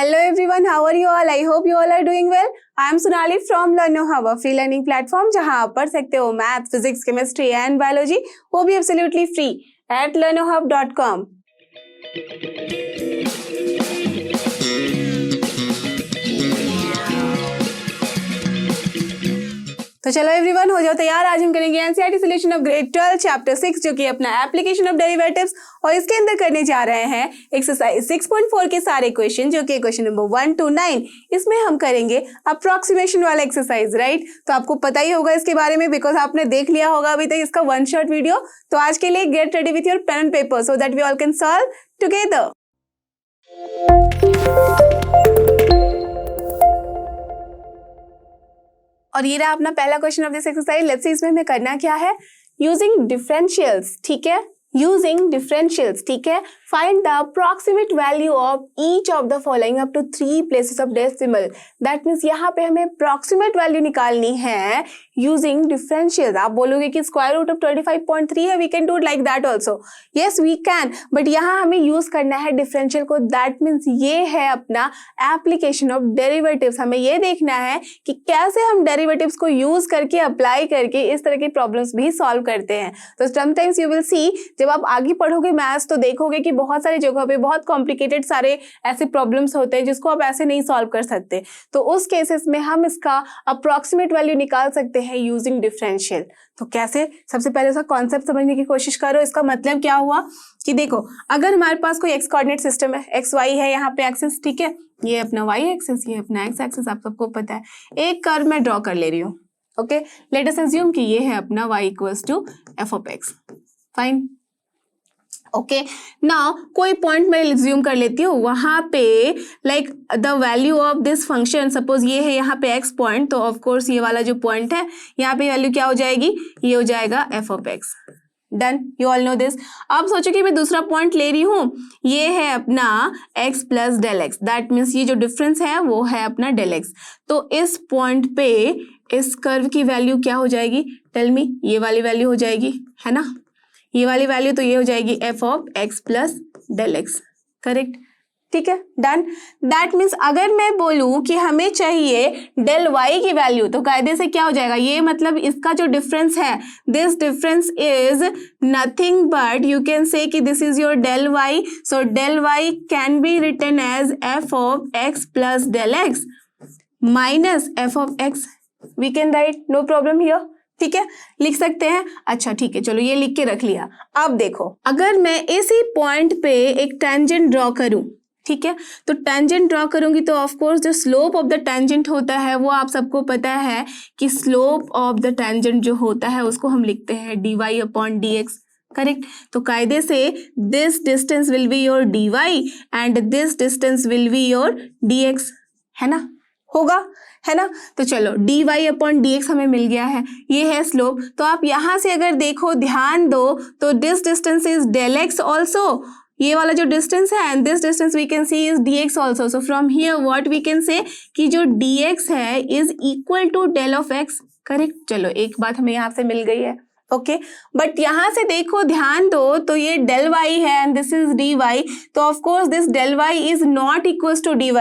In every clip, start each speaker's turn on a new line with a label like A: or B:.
A: Hello everyone, how are you all? I hope you all are doing well. I am Sonali from Learno Hub, a free learning platform जहां आप पढ़ सकते हो math, physics, chemistry and biology, वो भी absolutely free at learnohub.com. तो चलो everyone, हो जाओ तैयार। आज हम करेंगे NCERT solution of grade 12 chapter 6 जो कि अपना एप्लीकेशन ऑफ डेरिवेटिव्स, और इसके अंदर करने जा रहे हैं एक्सरसाइज 6.4 के सारे क्वेश्चन जो कि क्वेश्चन नंबर 1 to 9। इसमें हम करेंगे अप्रोक्सीमेशन वाला एक्सरसाइज, राइट। तो आपको पता ही होगा इसके बारे में, बिकॉज आपने देख लिया होगा अभी तक इसका वन शॉट वीडियो। तो आज के लिए get ready with your pen and paper so that we all can solve together. और ये रहा अपना पहला question of this exercise. Let's see इसमें हमें करना क्या है। यूजिंग डिफरेंशियल्स, ठीक है, यूजिंग डिफरेंशियल्स, ठीक है, find the approximate value of each of the following up to 3 places of decimal. That means यहाँ पे हमें अप्रॉक्सीमेट वैल्यू निकालनी है यूजिंग डिफरेंशियल्स। आप बोलोगे कि स्क्वायर रूट ऑफ 25.3 है, we can do like that also. Yes we can, but यहाँ हमें यूज करना है डिफरेंशियल को। दैट मीन्स ये है अपना एप्लीकेशन ऑफ डेरिवेटिव्स। हमें ये देखना है कि कैसे हम डेरिवेटिव्स को यूज करके अप्लाई करके इस तरह की प्रॉब्लम्स भी सॉल्व करते हैं। तो समटाइम्स यू विल सी, जब आप आगे पढ़ोगे मैथ्स तो देखोगे कि बहुत सारी जगहों पे बहुत कॉम्प्लिकेटेड सारे ऐसे प्रॉब्लम्स होते हैं जिसको आप ऐसे नहीं सॉल्व कर सकते। तो उस केसेस में हम इसका अप्रॉक्सीमेट वैल्यू निकाल सकते हैं यूजिंग डिफरेंशियल। तो कैसे? सबसे पहले उसका कॉन्सेप्ट समझने की कोशिश करो। इसका मतलब क्या हुआ कि देखो, अगर हमारे पास कोई एक्स कोऑर्डिनेट सिस्टम है, एक्स वाई है यहाँ पे एक्सिस, ठीक है, ये अपना वाई एक्सिस, ये अपना एक्स एक्सिस, आप सबको पता है। एक कर्व मैं ड्रॉ कर ले रही हूँ, ओके। लेट अस अज्यूम कि ये है अपना y equals to F of x, fine, okay. Now कोई पॉइंट मैं एज्यूम कर लेती हूँ, वहां पे like the value of this function, suppose ये है यहाँ पे एक्स पॉइंट, तो ऑफ कोर्स ये वाला जो पॉइंट है यहाँ पे वैल्यू क्या हो जाएगी, ये हो जाएगा F of x. Done, you all know this. अब सोचो कि मैं दूसरा पॉइंट ले रही हूँ, ये है अपना x plus del x. That means ये जो डिफरेंस है वो है अपना डेल एक्स। तो इस पॉइंट पे इस कर्व की वैल्यू क्या हो जाएगी, टेल मी, ये वाली वैल्यू हो जाएगी, है ना, ये वाली वैल्यू, तो ये हो जाएगी f of x plus del x, correct, ठीक है, डन। दैट मीन्स अगर मैं बोलूं कि हमें चाहिए डेल वाई की वैल्यू, तो कायदे से क्या हो जाएगा, ये मतलब इसका जो डिफरेंस है, this difference is nothing but, you can say कि this is your del y. So del y can be written as f of x plus del x minus F of x. We can write, no problem here, ठीक है, लिख सकते हैं। अच्छा ठीक है, चलो ये लिख के रख लिया। अब देखो, अगर मैं इसी पॉइंट पे एक टेंजेंट ड्रॉ करूं, ठीक है, तो टेंजेंट ड्रॉ करूंगी तो ऑफ कोर्स जो स्लोप ऑफ द टेंजेंट होता है वो आप सबको पता है कि स्लोप ऑफ द टेंजेंट जो होता है उसको हम लिखते हैं dy अपॉन dx, करेक्ट। तो कायदे से this distance will be your dy and this distance will be your dx, है ना, होगा, है ना। तो चलो dy अपॉन dx हमें मिल गया है, ये है स्लोप। तो आप यहां से अगर देखो, ध्यान दो, तो this distance is del x also, ये वाला जो डिस्टेंस है, and this distance we can see is dx also. So from here what we can say कि जो dx है is equal to del of x, correct. चलो एक बात हमें यहाँ से मिल गई है, ओके। बट यहां से देखो, ध्यान दो, तो ये डेल वाई है एंड दिस इज dy, तो of course this del Y is not equals to dy,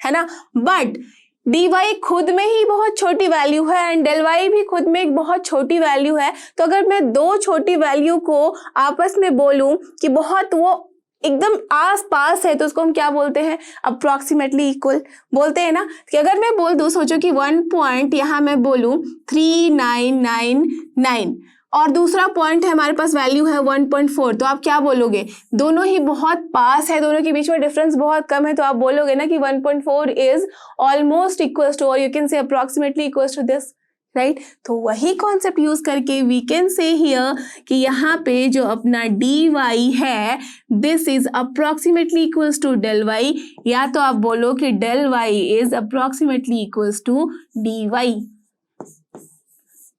A: है ना। बट dy खुद में ही बहुत छोटी वैल्यू है एंड डेल वाई भी खुद में एक बहुत छोटी वैल्यू है। तो अगर मैं दो छोटी वैल्यू को आपस में बोलूं कि बहुत वो एकदम आस पास है, तो उसको हम क्या बोलते हैं, अप्रोक्सीमेटली इक्वल बोलते हैं ना। कि अगर मैं बोल दूं, सोचो कि 1 पॉइंट यहाँ मैं बोलूं 3999 और दूसरा पॉइंट है हमारे पास वैल्यू है 1.4, तो आप क्या बोलोगे, दोनों ही बहुत पास है, दोनों के बीच में डिफरेंस बहुत कम है, तो आप बोलोगे ना कि 1.4 इज ऑलमोस्ट इक्वल्स टू, और you can say approximately equals to this, right. तो वही कॉन्सेप्ट यूज करके वी कैन से हियर कि यहाँ पे जो अपना dy है this is approximately equals to del y, या तो आप बोलो कि del Y is approximately equals to dy,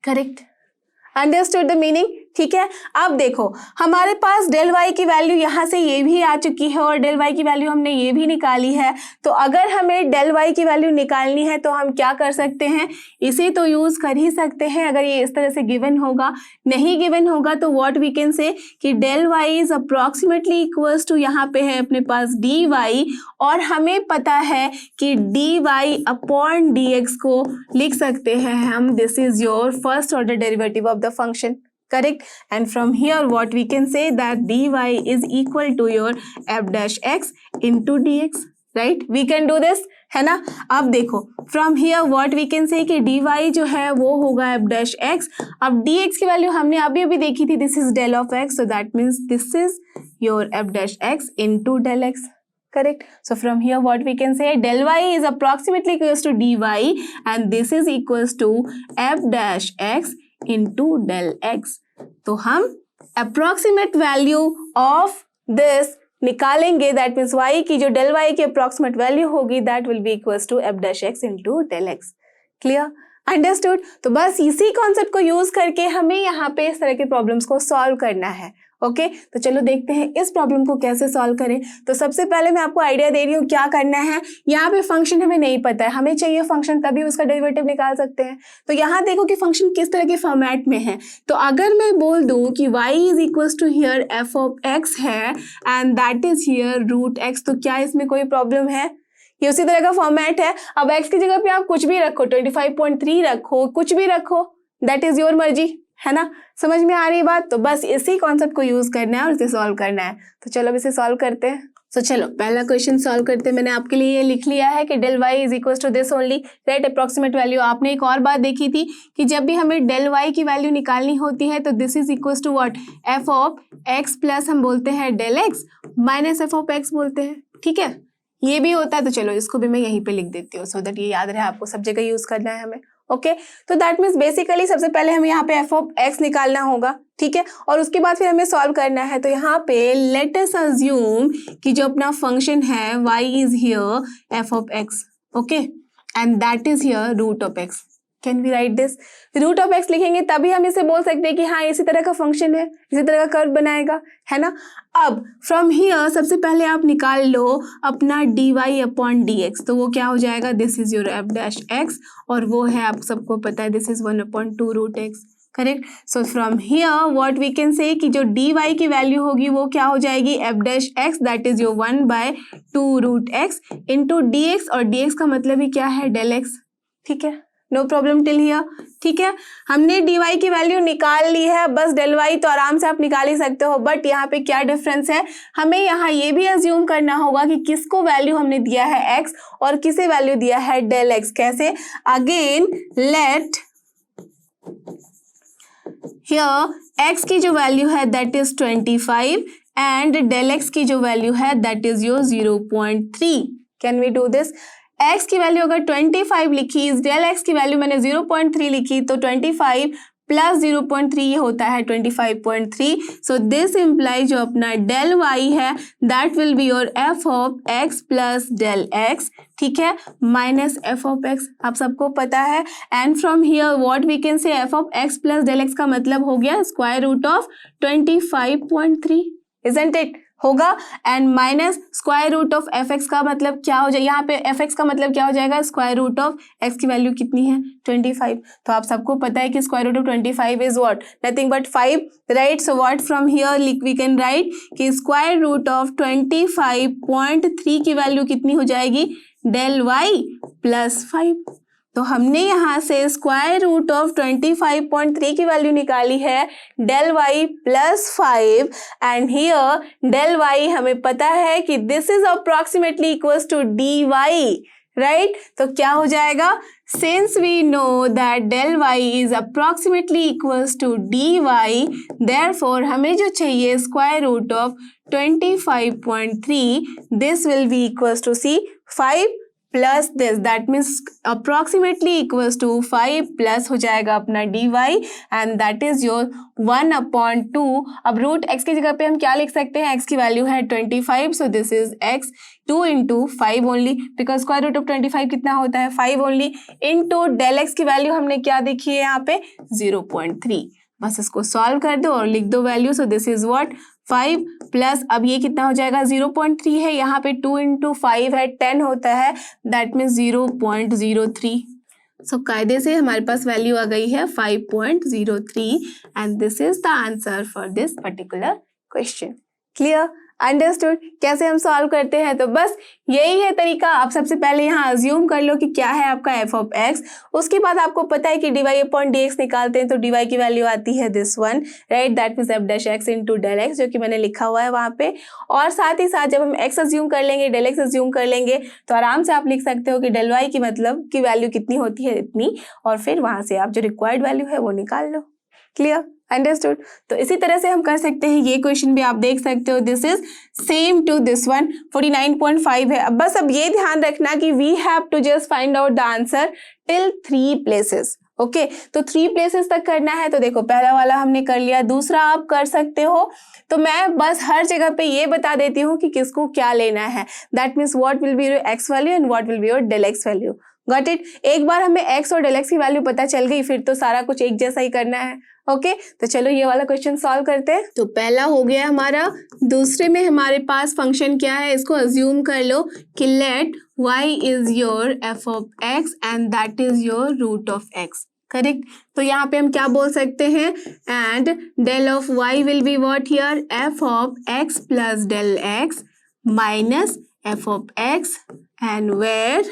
A: correct. Understood the meaning, ठीक है। अब देखो हमारे पास डेल वाई की वैल्यू यहाँ से ये भी आ चुकी है और डेल वाई की वैल्यू हमने ये भी निकाली है। तो अगर हमें डेल वाई की वैल्यू निकालनी है तो हम क्या कर सकते हैं, इसे तो यूज कर ही सकते हैं अगर ये इस तरह से गिवन होगा। नहीं गिवन होगा तो व्हाट वी कैन से कि del Y is approximately equals to, यहाँ पे है अपने पास डी वाई, और हमें पता है कि d y upon d x को लिख सकते हैं हम, this is your first order derivative of the function, correct? And from here what we can say that dy is equal to your f dash x into dx, right? We can do this, है ना। अब देखो from here what we can say कि dy जो है वो होगा f dash x। अब dx की वैल्यू हमने अभी अभी देखी थी, this is del of x, so that means this is your f dash x into del x, correct? So from here what we can say, del y is approximately equals to dy and this is equals to f dash x into del x। तो हम approximate value of this निकालेंगे, that means y की जो del y की approximate value होगी that will be equals to f dash x into del x। clear? Understood? तो बस इसी कॉन्सेप्ट को यूज करके हमें यहाँ पे इस तरह के प्रॉब्लम्स को सॉल्व करना है। ओके तो चलो देखते हैं इस प्रॉब्लम को कैसे सॉल्व करें। तो सबसे पहले मैं आपको आइडिया दे रही हूँ क्या करना है। यहाँ पे फंक्शन हमें नहीं पता है, हमें चाहिए फंक्शन, तभी उसका डेरिवेटिव निकाल सकते हैं। तो यहाँ देखो कि फंक्शन किस तरह के फॉर्मेट में है। तो अगर मैं बोल दूँ कि y is equals to here f of x है and that is here root x, तो क्या इसमें कोई प्रॉब्लम है? ये उसी तरह का फॉर्मेट है। अब x की जगह पे आप कुछ भी रखो, 25.3 रखो, कुछ भी रखो, दैट इज योर मर्जी, है ना। समझ में आ रही बात? तो बस इसी कॉन्सेप्ट को यूज करना है और इसे सॉल्व करना है। तो चलो अब इसे सॉल्व करते हैं। तो चलो पहला क्वेश्चन सॉल्व करते हैं। मैंने आपके लिए ये लिख लिया है कि del Y is equal to this only, right, approximate value. आपने एक और बात देखी थी कि जब भी हमें डेल वाई की वैल्यू निकालनी होती है तो this is equal to what, f of x plus हम बोलते हैं del x minus F of x बोलते हैं, ठीक है। ये भी होता है, तो चलो इसको भी मैं यहीं पे लिख देती हूँ सो दैट ये याद रहे, आपको सब जगह यूज करना है हमें। ओके तो दैट मीन्स बेसिकली सबसे पहले हमें यहाँ पे एफ ऑफ एक्स निकालना होगा, ठीक है, और उसके बाद फिर हमें सॉल्व करना है। तो यहाँ पे लेट अस अज्यूम कि जो अपना फंक्शन है y is here f of x, okay, and that is here root of x. Can we write this? Root of x लिखेंगे तभी हम इसे बोल सकते हैं कि हाँ इसी तरह का फंक्शन है, इसी तरह का कर्व बनाएगा, है ना। अब फ्रॉम हियर सबसे पहले आप निकाल लो अपना D y upon d x. तो वो क्या हो जाएगा, this is your f dash x, और वो है आप सबको पता है this is 1/2 root x, correct. So from here what we can say कि जो डी वाई की वैल्यू होगी वो क्या हो जाएगी, f dash x that is your 1/2 root x into d x, और डी एक्स का मतलब ही क्या है, डेल एक्स, ठीक है। नो प्रॉब्लम टिल हियर, ठीक है। हमने डी वाई की वैल्यू निकाल ली है, बस डेल वाई तो आराम से आप निकाल ही सकते हो, बट यहाँ पे क्या डिफरेंस है, हमें यहाँ ये भी अज्यूम करना होगा कि किसको वैल्यू हमने दिया है एक्स और किसे वैल्यू दिया है डेल एक्स। कैसे? अगेन लेट हियर एक्स की जो वैल्यू है that is 25 and del x की जो वैल्यू है that is your 0.3। Can we do this? x की वैल्यू अगर 25 लिखी, इस डेल x की वैल्यू मैंने 0.3 लिखी, तो 25 प्लस 0.3 ये होता है 25.3। सो दिस इम्प्लाई जो अपना डेल y है that will be your F of x plus del x, ठीक है, माइनस एफ ऑफ x, आप सबको पता है। And from here what we can say F of x plus del x का मतलब हो गया square root of 25.3, isn't it, होगा। And minus square root of f x का मतलब क्या हो जाएगा, यहाँ पे एफ एक्स का मतलब क्या हो जाएगा, स्क्वायर रूट ऑफ एक्स की वैल्यू कितनी है, 25। तो आप सबको पता है कि square root of 25 is what, nothing but 5, right. So what from here we can write कि स्क्वायर रूट ऑफ 25.3 की वैल्यू कितनी हो जाएगी, डेल वाई प्लस 5। तो हमने यहाँ से स्क्वायर रूट ऑफ 25.3 की वैल्यू निकाली है del Y plus 5 and here del Y हमें पता है कि this is approximately equals to D Y, right. तो क्या हो जाएगा, since we know that del Y is approximately equals to D Y, therefore हमें जो चाहिए square root of 25.3, this will be equals to C 5 plus this, that means approximately equals to 5 plus हो जाएगा अपना D Y and that is your 1/2। अब root x की जगह पे हम क्या लिख सकते हैं, एक्स की वैल्यू है 25, so this is X 2 into 5 only, because square root of 25 कितना होता है, 5 ओनली, इंटू डेल एक्स की वैल्यू हमने क्या देखी है यहाँ पे 0.3, बस इसको सॉल्व कर दो और लिख दो value. So this is what 5 plus अब ये कितना हो जाएगा 0.3 है, यहाँ पे 2 into 5 है 10 होता है, दैट मीन्स 0.03। सो कायदे से हमारे पास वैल्यू आ गई है 5.03 and this is the answer for this particular question. Clear, understood कैसे हम सॉल्व करते हैं? तो बस यही है तरीका। आप सबसे पहले यहाँ अज्यूम कर लो कि क्या है आपका एफ ऑफ एक्स, उसके बाद आपको पता है कि dy अपॉन dx निकालते हैं तो dy की वैल्यू आती है this one, right, that means F dash x into del X, जो कि मैंने लिखा हुआ है वहाँ पे। और साथ ही साथ जब हम x अज्यूम कर लेंगे, डेल एक्स अज्यूम कर लेंगे, तो आराम से आप लिख सकते हो कि डेल y की मतलब की वैल्यू कितनी होती है, इतनी, और फिर वहाँ से आप जो रिक्वायर्ड वैल्यू है वो निकाल लो। Clear, understood. तो इसी तरह से हम कर सकते हैं। ये क्वेश्चन भी आप देख सकते हो, this is same to this one, 49.5 है। अब बस अब ये ध्यान रखना कि we have to just find out the answer till 3 places. Okay, तो 3 प्लेसेस तक करना है। तो देखो पहला वाला हमने कर लिया, दूसरा आप कर सकते हो। तो मैं बस हर जगह पे ये बता देती हूँ कि किसको क्या लेना है, that means what will be your X value and what will be your del X value. Got it? एक बार हमें x और डेल एक्स की वैल्यू पता चल गई, फिर तो सारा कुछ एक जैसा ही करना है। ओके, तो चलो ये वाला क्वेश्चन सॉल्व करते हैं। तो पहला हो गया हमारा। दूसरे में हमारे पास फंक्शन क्या है, इसको अज्यूम कर लो कि let y is your f of x and that is your root of x। Correct, तो यहाँ पे हम क्या बोल सकते हैं, and del of y will be what here, f of x plus del x minus f of x and where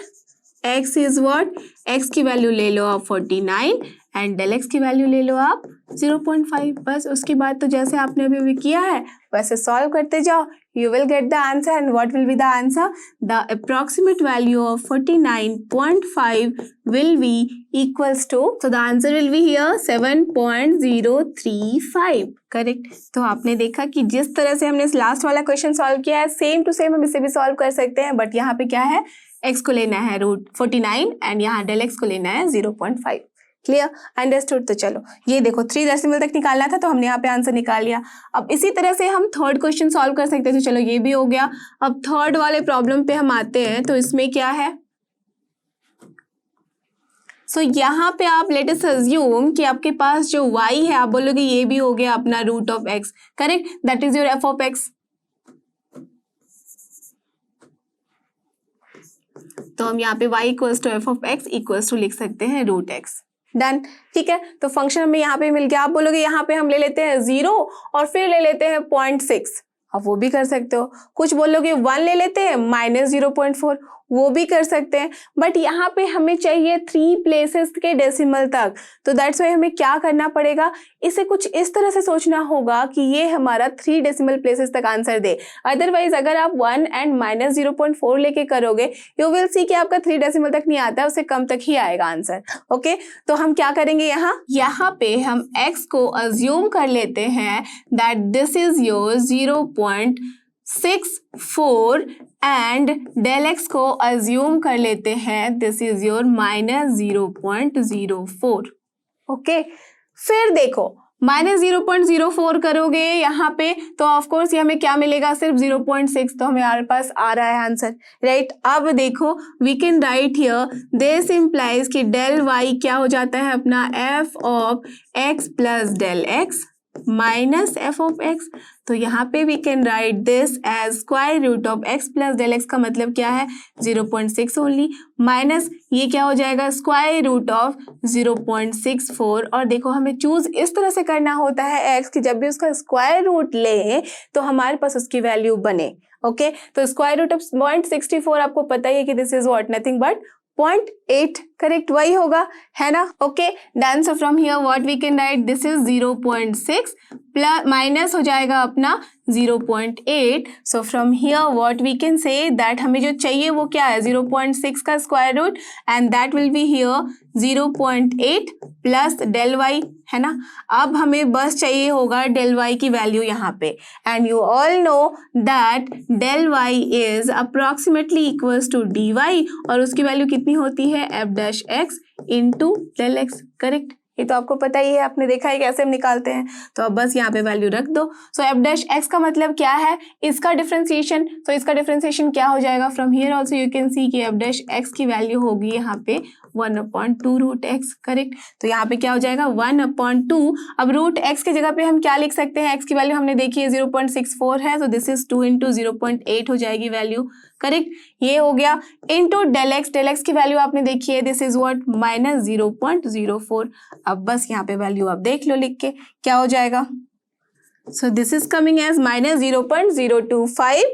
A: x is what, x की value ले लो आप 49 एंड डेल x की वैल्यू ले लो आप 0.5। बस उसके बाद तो जैसे आपने अभी भी किया है वैसे सॉल्व करते जाओ, you will get the answer and what will be the answer, the approximate value of 49.5 will be equals to, so the answer will be here 7.035। Correct, तो आपने देखा कि जिस तरह से हमने इस लास्ट वाला क्वेश्चन सॉल्व किया है सेम टू सेम हम इसे भी सॉल्व कर सकते हैं, बट यहाँ पे क्या है, x को लेना है रूट 49 एंड यहाँ डेल x को लेना है 0.5। Clear, understood. तो चलो ये देखो 3 डेसिमल तक निकालना था तो हमने यहाँ पे आंसर निकाल लिया। अब इसी तरह से हम थर्ड क्वेश्चन सॉल्व कर सकते हैं। तो चलो ये भी हो गया। अब थर्ड वाले प्रॉब्लम पे हम आते हैं। तो इसमें क्या है, सो यहाँ पे आप लेट अस अज्यूम कि आपके पास जो y है, आप बोलोगे ये भी हो गया अपना root of x। Correct, that is your f of x। तो हम यहाँ पे y equals to f of x equals to लिख सकते हैं रूट x। डन, ठीक है। तो फंक्शन हमें यहाँ पे मिल गया। आप बोलोगे यहाँ पे हम ले लेते हैं 0 और फिर ले लेते हैं 0.6, आप वो भी कर सकते हो। कुछ बोलोगे 1 ले लेते हैं माइनस 0.4, वो भी कर सकते हैं। बट यहाँ पे हमें चाहिए 3 प्लेसेस के डेसिमल तक, तो दैट्स वाई हमें क्या करना पड़ेगा, इसे कुछ इस तरह से सोचना होगा कि ये हमारा 3 डेसिमल प्लेसेस तक आंसर दे। अदरवाइज अगर आप 1 एंड माइनस 0.4 लेके करोगे, यू विल सी कि आपका 3 डेसिमल तक नहीं आता है, उससे कम तक ही आएगा आंसर। ओके, तो हम क्या करेंगे, यहाँ पे हम x को अज्यूम कर लेते हैं that this is your 0.64 and del x को अज्यूम कर लेते हैं this is your minus 0.04। Okay, फिर देखो माइनस 0.04 करोगे यहाँ पे तो ऑफकोर्स ये हमें क्या मिलेगा, सिर्फ 0.6, तो हमारे पास आ रहा है आंसर, राइट। अब देखो we can write here this implies कि डेल वाई क्या हो जाता है अपना F of x plus del x minus F of X. तो यहाँ पे we can write this as square root of x plus del x का मतलब क्या है 0.6 ओनली, माइनस ये क्या हो जाएगा स्क्वायर रूट ऑफ 0.64। और देखो हमें चूज इस तरह से करना होता है एक्स की जब भी उसका स्क्वायर रूट ले तो हमारे पास उसकी वैल्यू बने। ओके, तो स्क्वायर रूट ऑफ 0.64 आपको पता ही है कि this is what, nothing but 0.8। Correct, वही होगा, है ना। Okay done. So from here what we can write, this is 0.6 plus minus हो जाएगा अपना 0.8। So from here what we can say that हमें जो चाहिए वो क्या है 0.6 का square root and that will be here 0.8 plus del Y, है ना। अब हमें बस चाहिए होगा डेल वाई की वैल्यू यहाँ पे, and you all know that del Y is approximately equals to D Y और उसकी वैल्यू कितनी होती है F dash x into del x. Correct, ये तो आपको पता ही है, आपने देखा है कैसे हम निकालते हैं। तो अब बस यहाँ पे वैल्यू रख दो। सो एफ डैश एक्स का मतलब क्या है, इसका डिफरेंशिएशन। तो इसका डिफरेंशिएशन क्या हो जाएगा, from here also you can see कि एफ डैश एक्स की वैल्यू होगी यहाँ पे 1/2 रूट एक्स, करेक्ट। तो यहाँ पे क्या हो जाएगा 1/2। अब रूट एक्स की जगह पे हम क्या लिख सकते हैं, एक्स की वैल्यू हमने देखी है 0.64 है, तो दिस इज 2 × 0.8 हो जाएगी वैल्यू, करेक्ट। ये हो गया इनटू डेल एक्स की वैल्यू आपने देखी है, दिस इज व्हाट -0.04। अब बस यहाँ पे वैल्यू आप देख लो लिख के, क्या हो जाएगा। So this is coming as -0.025,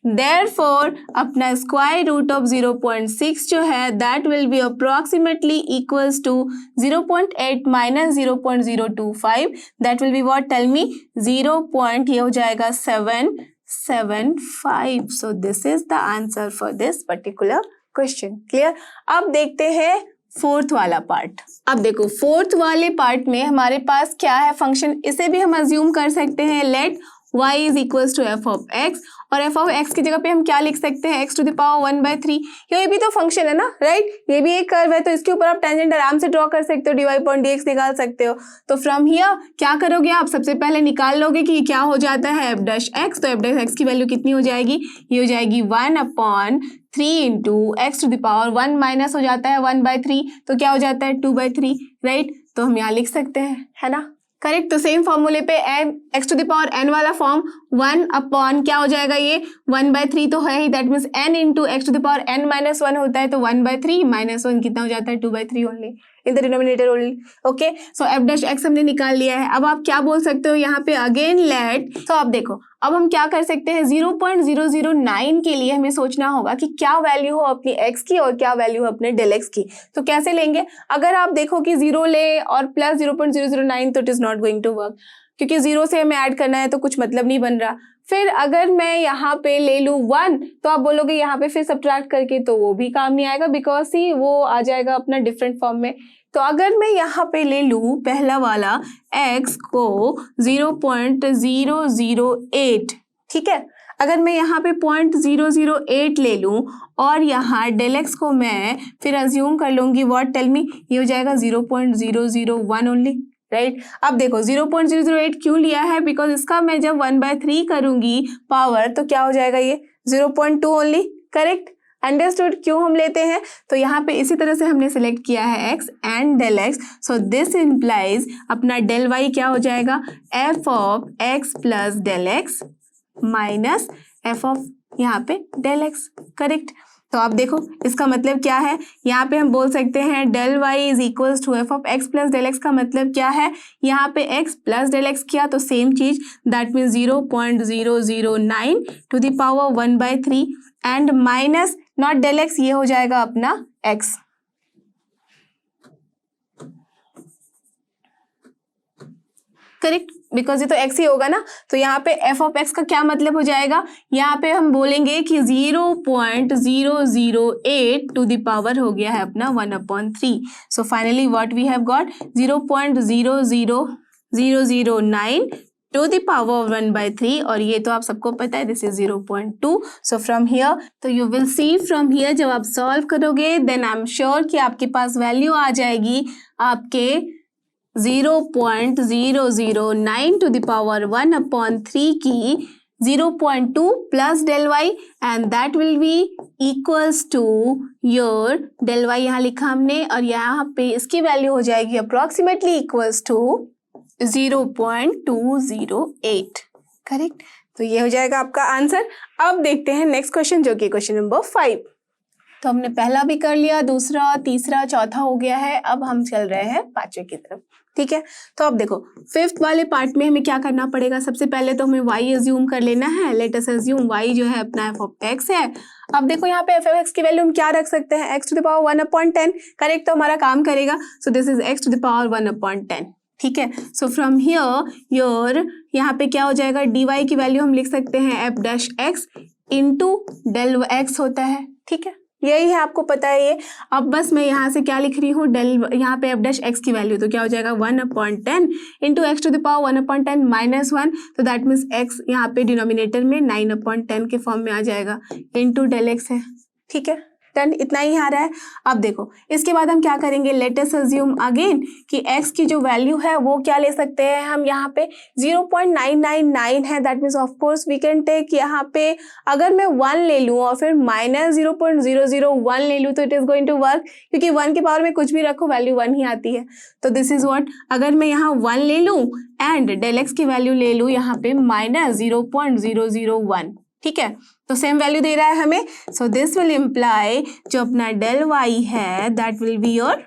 A: therefore अपना स्क्वायर रूट ऑफ 0.6 जो है that will be approximately equals to 0.8 - 0.025, that will be what, tell me, 0. ये हो जाएगा 775। So this is the answer for this particular question, clear. अब देखते हैं fourth वाला पार्ट। अब देखो फोर्थ वाले पार्ट में हमारे पास क्या है फंक्शन, इसे भी हम अज्यूम कर सकते हैं, let y is equals to F of X, और एफ ऑफ एक्स की जगह पे हम क्या लिख सकते हैं, x टू द पावर 1/3। ये भी तो फंक्शन है ना, राइट, ये भी एक कर्व है, तो इसके ऊपर आप टेंजेंट आराम से ड्रॉ कर सकते हो, dy/dx निकाल सकते हो। तो फ्रॉम हियर क्या करोगे आप, सबसे पहले निकाल लोगे कि क्या हो जाता है एफ डैश एक्स। तो एफ डैश एक्स की वैल्यू कितनी हो जाएगी, ये हो जाएगी 1/3 into x to the power 1 minus हो जाता है 1/3, तो क्या हो जाता है 2/3, राइट। तो हम यहाँ लिख सकते हैं, है ना, करेक्ट। तो सेम फॉर्मूले पे n x to the power n वाला फॉर्म 1/, क्या हो जाएगा ये 1/3 तो है ही, that means n into x to the power n - 1 होता है, तो 1/3 - 1 कितना हो जाता है 2/3 only in the denominator only, okay. So F dash x हमने निकाल लिया है। अब आप क्या बोल सकते हो यहाँ पे, अगेन लेट, तो अब देखो अब हम क्या कर सकते हैं, 0.009 के लिए हमें सोचना होगा कि क्या वैल्यू हो अपनी x की और क्या वैल्यू हो अपने डेल x की। तो कैसे लेंगे, अगर आप देखो कि 0 ले और प्लस 0.009 तो it is not going to work, क्योंकि 0 से हमें ऐड करना है तो कुछ मतलब नहीं बन रहा। फिर अगर मैं यहाँ पे ले लूँ 1, तो आप बोलोगे यहाँ पे फिर सब्ट्रैक्ट करके, तो वो भी काम नहीं आएगा, बिकॉज ही वो आ जाएगा अपना डिफरेंट फॉर्म में। तो अगर मैं यहाँ पे ले लूँ पहला वाला x को 0.008, ठीक है, अगर मैं यहाँ पे 0.008 ले लूँ और यहाँ डेल एक्स को मैं फिर अज्यूम कर लूँगी व्हाट, टेल मी, ये हो जाएगा 0.001 ओनली, राइट। अब देखो 0.008 क्यों लिया है, बिकॉज इसका मैं जब 1/3 करूंगी पावर तो क्या हो जाएगा ये 0.2 ओनली, करेक्ट। अंडरस्टूड क्यों हम लेते हैं, तो यहाँ पे इसी तरह से हमने सिलेक्ट किया है x and del x, so this implies अपना डेल y क्या हो जाएगा, f of x plus del x minus f of यहाँ पे डेल x, करेक्ट। तो आप देखो इसका मतलब क्या है, यहाँ पे हम बोल सकते हैं del y is equals to F of x plus del x का मतलब क्या है, यहाँ पे x प्लस डेल एक्स किया तो सेम चीज, that means 0.009 to the power 1/3 and minus not del X, ये हो जाएगा अपना x, करेक्ट, बिकॉज ये तो x ही होगा ना। तो यहाँ पे f ऑफ x का क्या मतलब हो जाएगा, यहाँ पे हम बोलेंगे कि 0.008 टू द पावर हो गया है अपना 1/3। So finally what we have got 0.00009 to the power 1/3, और ये तो आप सबको पता है this is 0.2। So from here, तो you will see from here जब आप सॉल्व करोगे देन आई एम श्योर कि आपके पास वैल्यू आ जाएगी आपके 0.009 टू द पावर 1/3 की 0.2 plus del Y, and that will be equals to your del Y यहाँ लिखा हमने, और यहाँ पे इसकी वैल्यू हो जाएगी अप्रोक्सीमेटली इक्वल्स टू 0.208, करेक्ट। तो ये हो जाएगा आपका आंसर। अब देखते हैं नेक्स्ट क्वेश्चन, जो कि क्वेश्चन नंबर 5। तो हमने पहला भी कर लिया, दूसरा, तीसरा, चौथा हो गया है, अब हम चल रहे हैं पांचवे की तरफ, ठीक है। तो अब देखो फिफ्थ वाले पार्ट में हमें क्या करना पड़ेगा, सबसे पहले तो हमें y अज्यूम कर लेना है। लेट अस अज्यूम y जो है अपना f ऑफ x है। अब देखो यहाँ पे f ऑफ x की वैल्यू हम क्या रख सकते हैं, x to the power 1/10, correct, तो हमारा काम करेगा। So this is x to the power 1/10, ठीक है। सो फ्रॉम हियर योर यहाँ पे क्या हो जाएगा, dy की वैल्यू हम लिख सकते हैं f dash x into del x होता है, ठीक है, यही है, आपको पता है ये। अब बस मैं यहाँ से क्या लिख रही हूँ, डेल, यहाँ पे f डैश x की वैल्यू तो क्या हो जाएगा 1/10 into x to the power 1/10 minus 1, तो दैट मीन्स x यहाँ पे डिनोमिनेटर में 9/10 के फॉर्म में आ जाएगा, इंटू डेल x है, ठीक है। डन, इतना ही आ रहा है। अब देखो इसके बाद हम क्या करेंगे, लेट अस अज्यूम अगेन कि x की जो वैल्यू है वो क्या ले सकते हैं हम, यहाँ पे 0.999 है, that means of course we can take यहाँ पे अगर मैं 1 ले लूँ और फिर माइनस 0.001 ले लूँ तो it is going to work, क्योंकि 1 के पावर में कुछ भी रखो वैल्यू 1 ही आती है। तो दिस इज व्हाट, अगर मैं यहाँ 1 ले लूँ एंड डेल एक्स की वैल्यू ले लूँ यहाँ पे माइनस 0.001, ठीक है, तो सेम वैल्यू दे रहा है हमें। सो दिस विल इम्प्लाई जो अपना डेल वाई है that will be your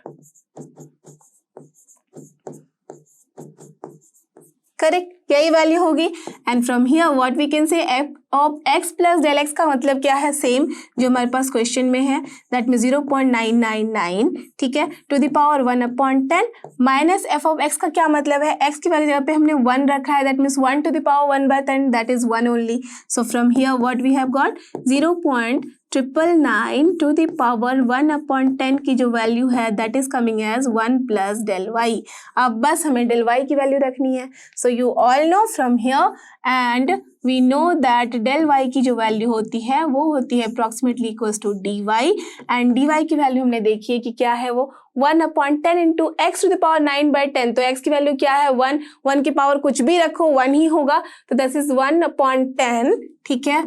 A: correct, यही वैल्यू होगी। And from here what we can say F of x plus del x का मतलब क्या है, सेम जो हमारे पास क्वेश्चन में है, दैट मीन 0.999, ठीक है, to the power 1/10 minus F of X का क्या मतलब है, एक्स की वाली जगह पे हमने 1 रखा है, that means 1 to the power 1/10, that is 1 only. So from here what we have got 0.999 to the power 1/10 की जो वैल्यू है that is coming as 1 plus del Y. अब बस हमें डेल वाई की वैल्यू रखनी है। So you all know from here and we know that del Y की जो वैल्यू होती है वो होती है approximately equals to D Y, and D Y की वैल्यू हमने देखी है कि क्या है वो 1/10 into x to the power 9/10, तो एक्स की वैल्यू क्या है 1, 1 की पावर कुछ भी रखो 1 ही होगा, तो दिस इज 1/10, ठीक है,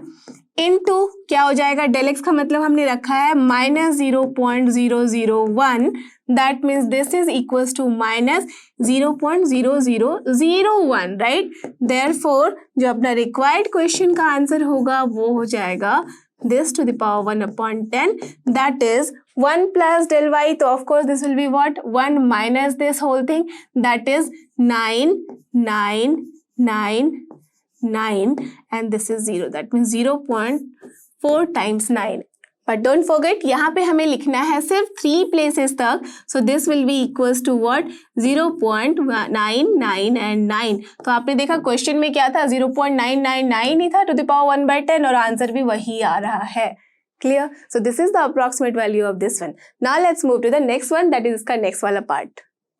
A: इनटू क्या हो जाएगा, डेल एक्स का मतलब हमने रखा है minus 0.001, that means this is equals to minus 0.0001, right. Therefore जो अपना रिक्वायर्ड क्वेश्चन का आंसर होगा वो हो जाएगा this to the power 1/10, that is 1 plus del y, तो of course this will be what, 1 minus this whole thing, that is 9 and this is 0, that means 0.4 times 9, but don't forget यहाँ पे हमें लिखना है सिर्फ 3 places तक, so this will be equals to what, 0.99 and 9। तो आपने देखा क्वेश्चन में क्या था, 0.999 ही था टू द पावर 1/10 और आंसर भी वही आ रहा है। Clear? So this is the approximate value of this one. Now let's move to the next one, that is इसका next वाला part।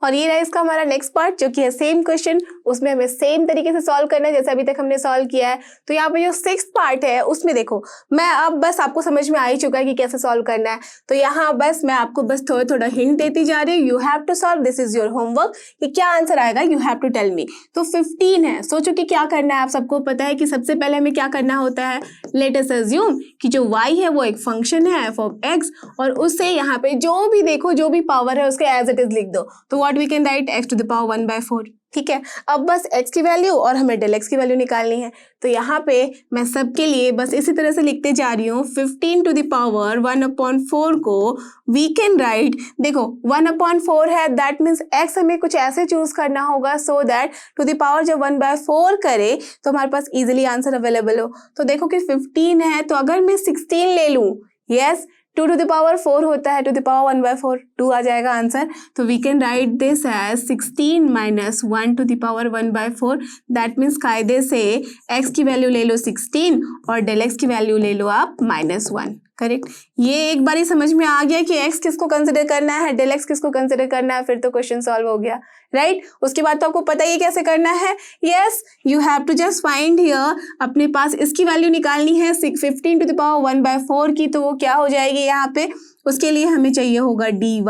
A: और ये रहा इसका हमारा नेक्स्ट पार्ट जो कि है सेम क्वेश्चन, उसमें हमें सेम तरीके से सॉल्व करना है जैसे अभी तक हमने सॉल्व किया है। तो यहाँ पे जो 6th पार्ट है उसमें देखो मैं अब बस आपको समझ में आ ही चुका है कि कैसे सॉल्व करना है, तो यहाँ बस मैं आपको बस थोड़ा थोड़ा हिंट देती जा रही हूँ। You have to solve, this is your homework, कि क्या आंसर आएगा you have to tell me. तो 15 है, सोचो कि क्या करना है, आप सबको पता है कि सबसे पहले हमें क्या करना होता है, लेट अस अज्यूम कि जो y है वो एक फंक्शन है f ऑफ x, और उससे यहाँ पे जो भी देखो जो भी पावर है उसके एज इट इज लिख दो, तो what we can write x to the power 1/4, ठीक है। अब बस x की वैल्यू और हमें डेल x की वैल्यू निकालनी है, तो यहाँ पे मैं सबके लिए बस इसी तरह से लिखते जा रही हूँ। 15 टू द पावर 1/4 को वी कैन राइट, देखो 1/4 है, दैट मीन्स x हमें कुछ ऐसे चूज करना होगा so that to the power जब 1/4 करे तो हमारे पास इजिली आंसर अवेलेबल हो। तो देखो कि 15 है, तो अगर मैं 16 ले लूँ, यस 2 टू द पावर 4 होता है, टू द पावर 1/4 2 आ जाएगा आंसर। तो we can write this as 16 minus 1 to the power 1/4, that means कायदे से x की वैल्यू ले लो 16 और डेल x की वैल्यू ले लो आप -1, करेक्ट। ये एक बार ही समझ में आ गया कि x किसको कंसिडर करना है, डेल x किसको कंसिडर करना है, फिर तो क्वेश्चन सॉल्व हो गया, राइट। उसके बाद तो आपको पता ही कैसे करना है, yes you have to just find here, अपने पास इसकी वैल्यू निकालनी है 15 टू द पावर 1/4 की, तो वो क्या हो जाएगी यहाँ पे, उसके लिए हमें चाहिए होगा dy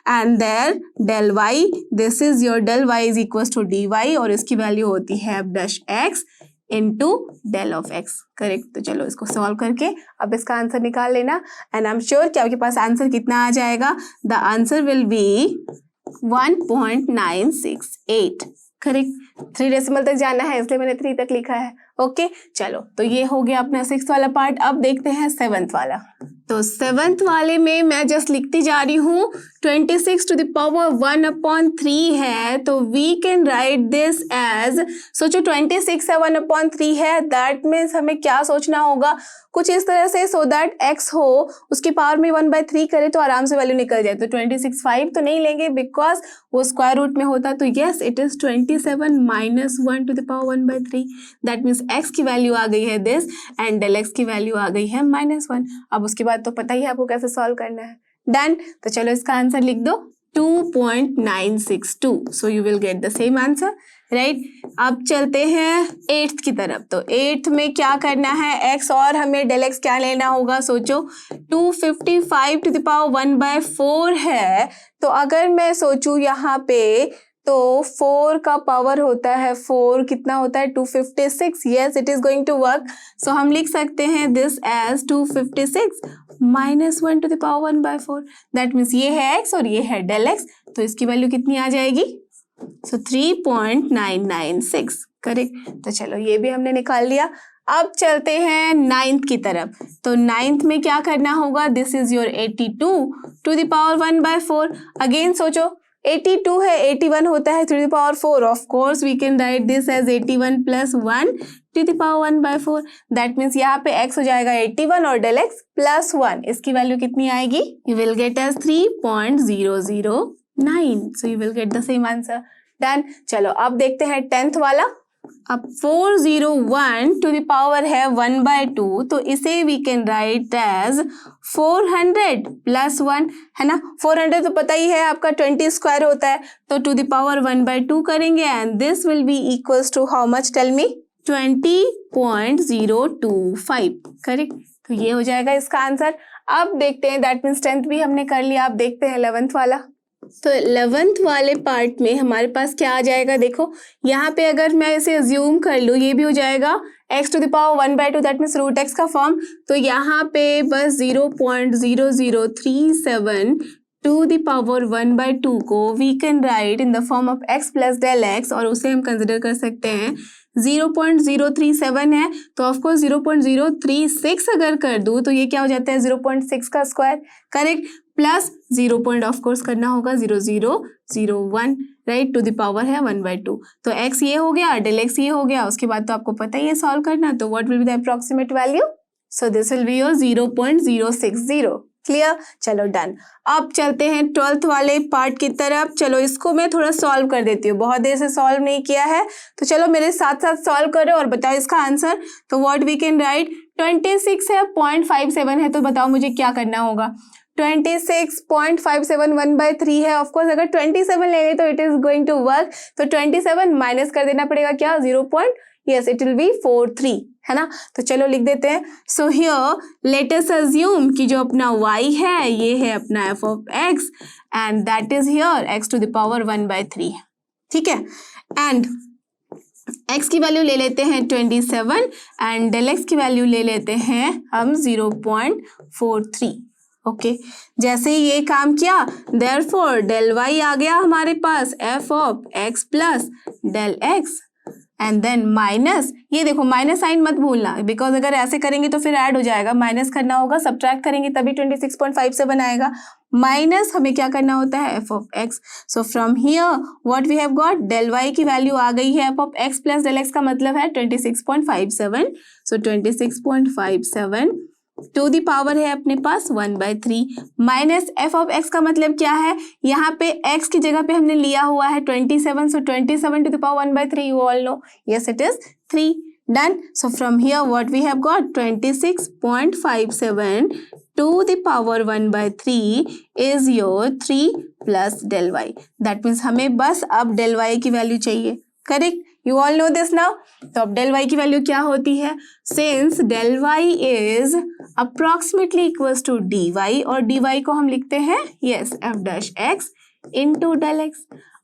A: and there del y, this is your del y is equals to dy और इसकी वैल्यू होती है f' into del of x, correct. तो चलो इसको सॉल्व करके अब इसका आंसर निकाल लेना, एंड आई एम श्योर कि आपके पास आंसर कितना आ जाएगा, the answer will be 1.968, correct. 3 decimal तक जाना है इसलिए मैंने 3 तक लिखा है, ओके। चलो तो ये हो गया अपना 6th वाला पार्ट। अब देखते हैं 7th वाला। तो 7th वाले में मैं जस्ट लिखती जा रही हूँ 26 टू द पावर 1/3 है, तो we can write this as, सोचो 26 है 1/3 है, दैट मीन्स हमें क्या सोचना होगा, कुछ इस तरह से सो दैट x हो उसकी पावर में 1/3 करे तो आराम से वैल्यू निकल जाए। तो 26 5 तो नहीं लेंगे बिकॉज वो स्क्वायर रूट में होता, तो yes it is 27 minus 1 to the power 1/3, that means x की वैल्यू आ गई है दिस एंड डेल x की वैल्यू आ गई है -1। अब उसके बाद तो पता ही है आपको कैसे सॉल्व करना है, डन। तो चलो इसका आंसर लिख दो, 2.962. So you will get the same answer, right? अब चलते हैं 8th की तरफ। तो 8th में क्या करना है, x और हमें डेल x क्या लेना होगा, सोचो। 255 टू द पावर 1/4 है। तो अगर मैं सोचूं यहाँ पे, तो 4 का पावर होता है 4, कितना होता है 256। Yes, it is going to work. So हम लिख सकते हैं this as 256 minus 1 to the power 1/4। That means ये है x और ये है डेल x, तो इसकी वैल्यू कितनी आ जाएगी, सो 3.996, करेक्ट। तो चलो ये भी हमने निकाल लिया। अब चलते हैं 9th की तरफ। तो 9th में क्या करना होगा, this is your 82 to the power 1/4। Again सोचो, 82 है, 81 होता है 3 to the power 4। Of course we can write this as 81 + 1 to the power 1/4। That means यहाँ पे x हो जाएगा 81 और डेल x +1। इसकी वैल्यू कितनी आएगी, you will get as 3.009। So you will get the same answer. Done. चलो अब देखते हैं 10th वाला। अब 401 टू द पावर है 1/2, तो इसे वी कैन राइट एज 400 + 1, है ना। 400 तो पता ही है आपका 20 स्क्वायर होता है, तो टू द पावर 1/2 करेंगे and this will be equals to how much, tell me, 20.025, correct. तो ये हो जाएगा इसका आंसर। अब देखते हैं, दैट मीन्स 10th भी हमने कर लिया। अब देखते हैं 11th वाला। तो 11th वाले पार्ट में हमारे पास क्या आ जाएगा, देखो यहाँ पे अगर मैं इसे अज्यूम कर लूँ, ये भी हो जाएगा x to the power 1/2, that means root x का फॉर्म। तो यहाँ पे बस 0.0037 टू द पावर 1/2 को we can write in the form of x plus del x, और उसे हम कंसिडर कर सकते हैं 0.037 है, तो ऑफकोर्स 0.036 अगर कर दूँ तो ये क्या हो जाता है 0.6 का square, correct, plus 0 point of course करना होगा 0001, राइट, टू द पावर है 1/2। तो x ये हो गया, डेल x ये हो गया, उसके बाद तो आपको पता ही है सॉल्व करना। तो what will be the approximate value, so this will be your 0.060। Clear, चलो डन। अब चलते हैं 12th वाले पार्ट की तरफ। चलो इसको मैं थोड़ा सॉल्व कर देती हूँ, बहुत देर से सॉल्व नहीं किया है, तो चलो मेरे साथ साथ सॉल्व करो और बताओ इसका आंसर। तो व्हाट वी कैन राइट, 26 है, 0.57 है, तो बताओ मुझे क्या करना होगा। 26.57 1/3 है। ऑफकोर्स अगर 27 लेंगे तो it is going to work, तो 27 माइनस कर देना पड़ेगा क्या, 0.43, है ना। तो चलो लिख देते हैं। So here let us assume कि जो अपना y है ये है अपना f of x and that is here x to the power 1/3, ठीक है। एंड x की वैल्यू ले लेते हैं 27 एंड डेल x की वैल्यू ले लेते हैं हम 0.43। ओके, जैसे ही ये काम किया देयरफॉर डेल y आ गया हमारे पास f of x plus del x and then minus, ये देखो माइनस साइन मत भूलना, बिकॉज अगर ऐसे करेंगे तो फिर ऐड हो जाएगा, माइनस करना होगा, सब्ट्रैक्ट करेंगे तभी 26.57 आएगा। माइनस हमें क्या करना होता है, f of x। So from here what we have got, del y की वैल्यू आ गई है f of x plus del x का मतलब है 26.57। सो 26.57 टू दी पावर है अपने पास 1/3 माइनस f ऑफ x का मतलब क्या है, यहाँ पे x की जगह पे हमने लिया हुआ है 27, so 27 to the power 1/3, you all know, yes it is 3। Done. So from here what we have got 26.57 to the power 1/3 is your 3 plus del y। That means हमें बस अब डेल y की वैल्यू चाहिए, correct, you all know this now. तो अब del y की value क्या होती है, since del y is approximately equals to dy और dy को हम लिखते हैं yes f dash x into del x।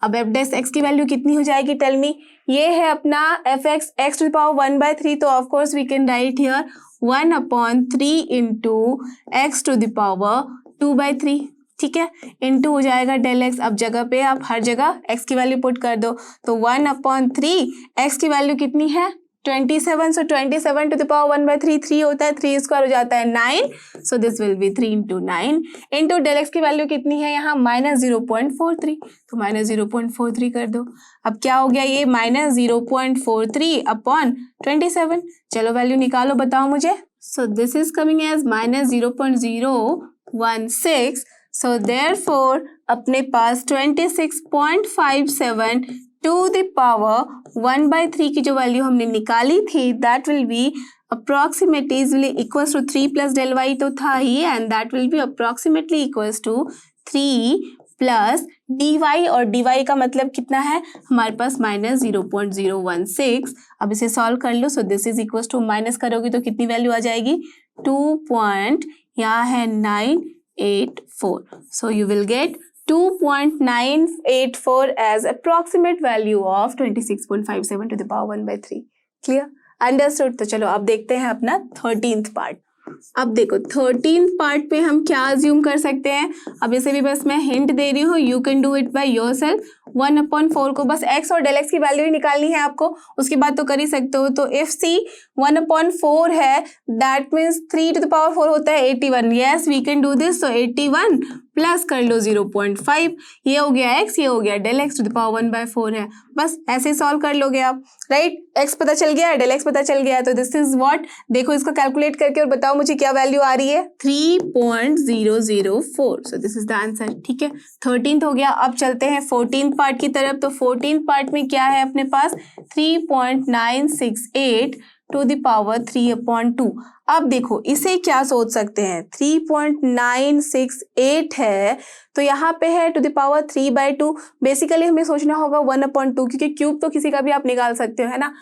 A: अब f डैश x की वैल्यू कितनी हो जाएगी, टेल मी, ये है अपना f x x to the power 1/3, तो of course we can write here 1/3 into x to the power 2/3, ठीक है, इंटू हो जाएगा डेल x। अब जगह पे आप हर जगह x की वैल्यू पुट कर दो, तो 1/3 x की वैल्यू कितनी है 27, सो 27 टू द पावर 1/3 3 होता है, 3 स्क्वायर हो जाता है 9, so this will be 3 into 9 into del x की वैल्यू कितनी है यहाँ -0.43, तो -0.43 कर दो। अब क्या हो गया ये -0.43 अपॉन 27, चलो वैल्यू निकालो, बताओ मुझे। So this is coming as -0.016, so therefore अपने पास 26.57 टू द पावर 1/3 की जो वैल्यू हमने निकाली थी that will be approximately equals to 3 plus del y तो था ही, and that will be approximately equals to 3 plus dy, और dy का मतलब कितना है हमारे पास माइनस 0.016। अब इसे सॉल्व कर लो। So this is equal to, minus करोगी तो कितनी वैल्यू आ जाएगी 2. यहाँ है 984। सो you will gate 2.984 as approximate value of 26.57 to the power 1/3। Clear, understood. तो चलो अब देखते हैं अपना 13th पार्ट। अब देखो 13th पार्ट पे हम क्या अज्यूम कर सकते हैं। अब इसे भी बस मैं हिंट दे रही हूँ, you can do it by yourself. 1/4 को बस x और del x की वैल्यू ही निकालनी है आपको, उसके बाद तो कर ही सकते हो। तो इफ सी 1/4 है that means 3 to the power 4 होता है 81। Yes we can do this. तो 81 प्लस कर लो 0.5, ये हो गया x, ये हो गया del x to the power 1/4 है। बस ऐसे सॉल्व कर लोगे आप, राइट। x पता चल गया, del x पता चल गया। तो दिस इज व्हाट, देखो इसको कैलकुलेट करके और बताओ मुझे क्या वैल्यू आ रही है 3.004। सो दिस इज द आंसर। ठीक है, 13th हो गया। अब चलते हैं 14th पार्ट की तरफ। तो 14th पार्ट में क्या है अपने पास 3.968 to the power 3/2। अब देखो इसे क्या सोच सकते हैं, 3.968 है तो यहाँ पे है to the power 3/2। बेसिकली हमें सोचना होगा 1/2, क्योंकि क्यूब तो किसी का भी आप निकाल सकते हो, है ना।